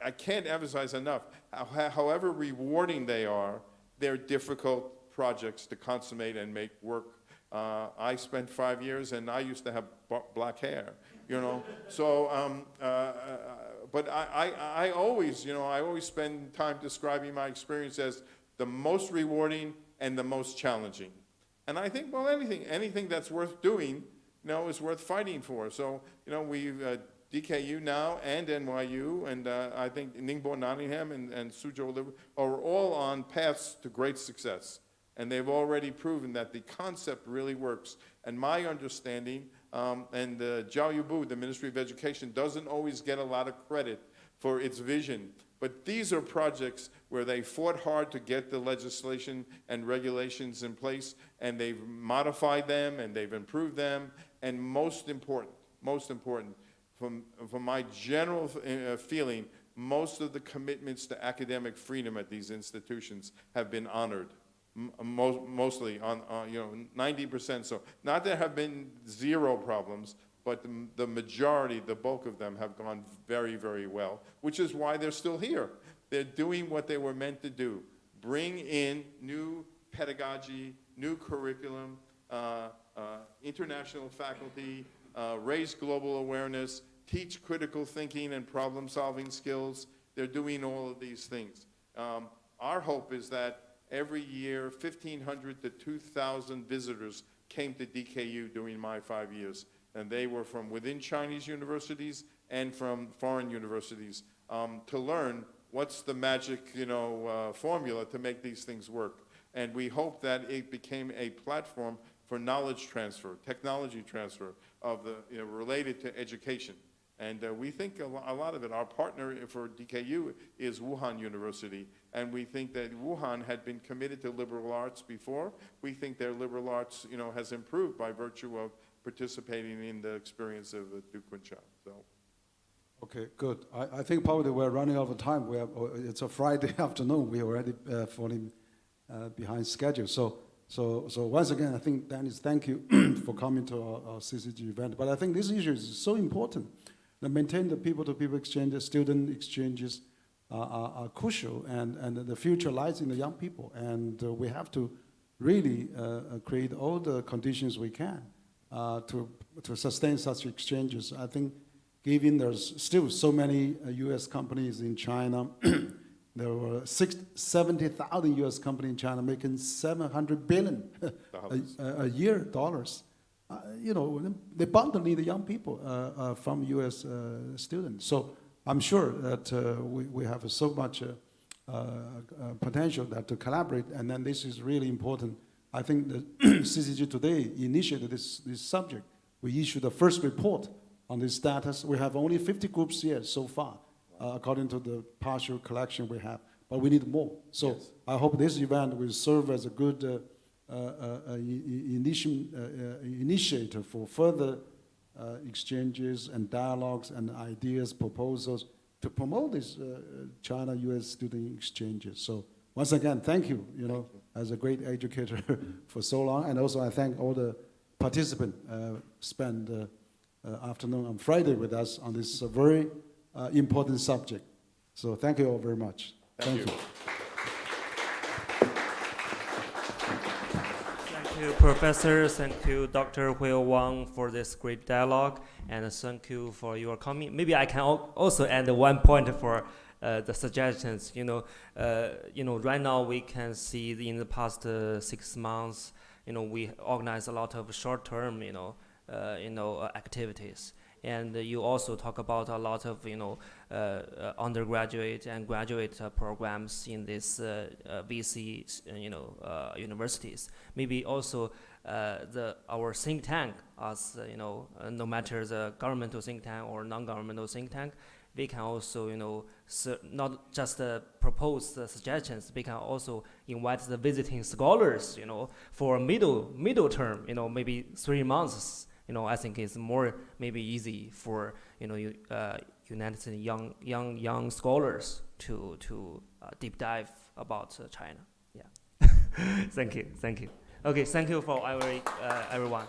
I can't emphasize enough, however rewarding they are, they're difficult projects to consummate and make work. I spent 5 years and I used to have black hair, you know, so, but I always, you know, I always spend time describing my experience as the most rewarding and the most challenging. And I think, well, anything that's worth doing, you know, is worth fighting for. So, you know, we've DKU now and NYU, and I think Ningbo, Nottingham, and Suzhou are all on paths to great success. And they've already proven that the concept really works. And my understanding, and Jiaoyubu, the Ministry of Education, doesn't always get a lot of credit for its vision. But these are projects where they fought hard to get the legislation and regulations in place, and they've modified them, and they've improved them, and most important, from my general feeling, most of the commitments to academic freedom at these institutions have been honored. Mostly on, you know, 90% so. Not there have been zero problems, but the majority, the bulk of them have gone very, very well, which is why they're still here. They're doing what they were meant to do. Bring in new pedagogy, new curriculum, international faculty, raise global awareness, teach critical thinking and problem-solving skills. They're doing all of these things. Our hope is that every year, 1,500 to 2,000 visitors came to DKU during my 5 years. And they were from within Chinese universities and from foreign universities to learn what's the magic, you know, formula to make these things work. And we hope that it became a platform for knowledge transfer, technology transfer of the, you know, related to education. And we think a lot of it, our partner for DKU is Wuhan University. And we think that Wuhan had been committed to liberal arts before. We think their liberal arts, you know, has improved by virtue of participating in the experience of Kunshan. So. Okay, good. I think probably we're running out of time. It's a Friday afternoon. We're already falling behind schedule. So So once again, I think, Dennis, thank you for coming to our CCG event. But I think this issue is so important. To maintain the people-to-people exchanges, student exchanges are crucial, and the future lies in the young people. And we have to really create all the conditions we can to sustain such exchanges. I think given there's still so many US companies in China, there were 70,000 US companies in China making $700 billion a year, dollars. You know, they bound to need the young people from US students. So I'm sure that we have so much potential that to collaborate, and then this is really important. I think the CCG today initiated this subject. We issued the first report on this status. We have only 50 groups here so far, according to the partial collection we have, but we need more. So yes. I hope this event will serve as a good initiator for further exchanges and dialogues and ideas, proposals to promote these China-US student exchanges. So once again, thank you, as a great educator for so long. And also I thank all the participants spend afternoon on Friday with us on this very important subject. So thank you all very much. Thank you. Thank you, Professor. Thank you, Dr. Huiyao Wang, for this great dialogue, and thank you for your comment. Maybe I can also add one point for the suggestions. Right now we can see in the past 6 months, we organize a lot of short-term, activities. And you also talk about a lot of, undergraduate and graduate programs in this VC, universities. Maybe also our think tank, as no matter the governmental think tank or non-governmental think tank, we can also, not just propose the suggestions. We can also invite the visiting scholars, for middle term, maybe 3 months. I think it's more maybe easy for United States young scholars to deep dive about China. Yeah. Thank you. Okay, thank you for everyone.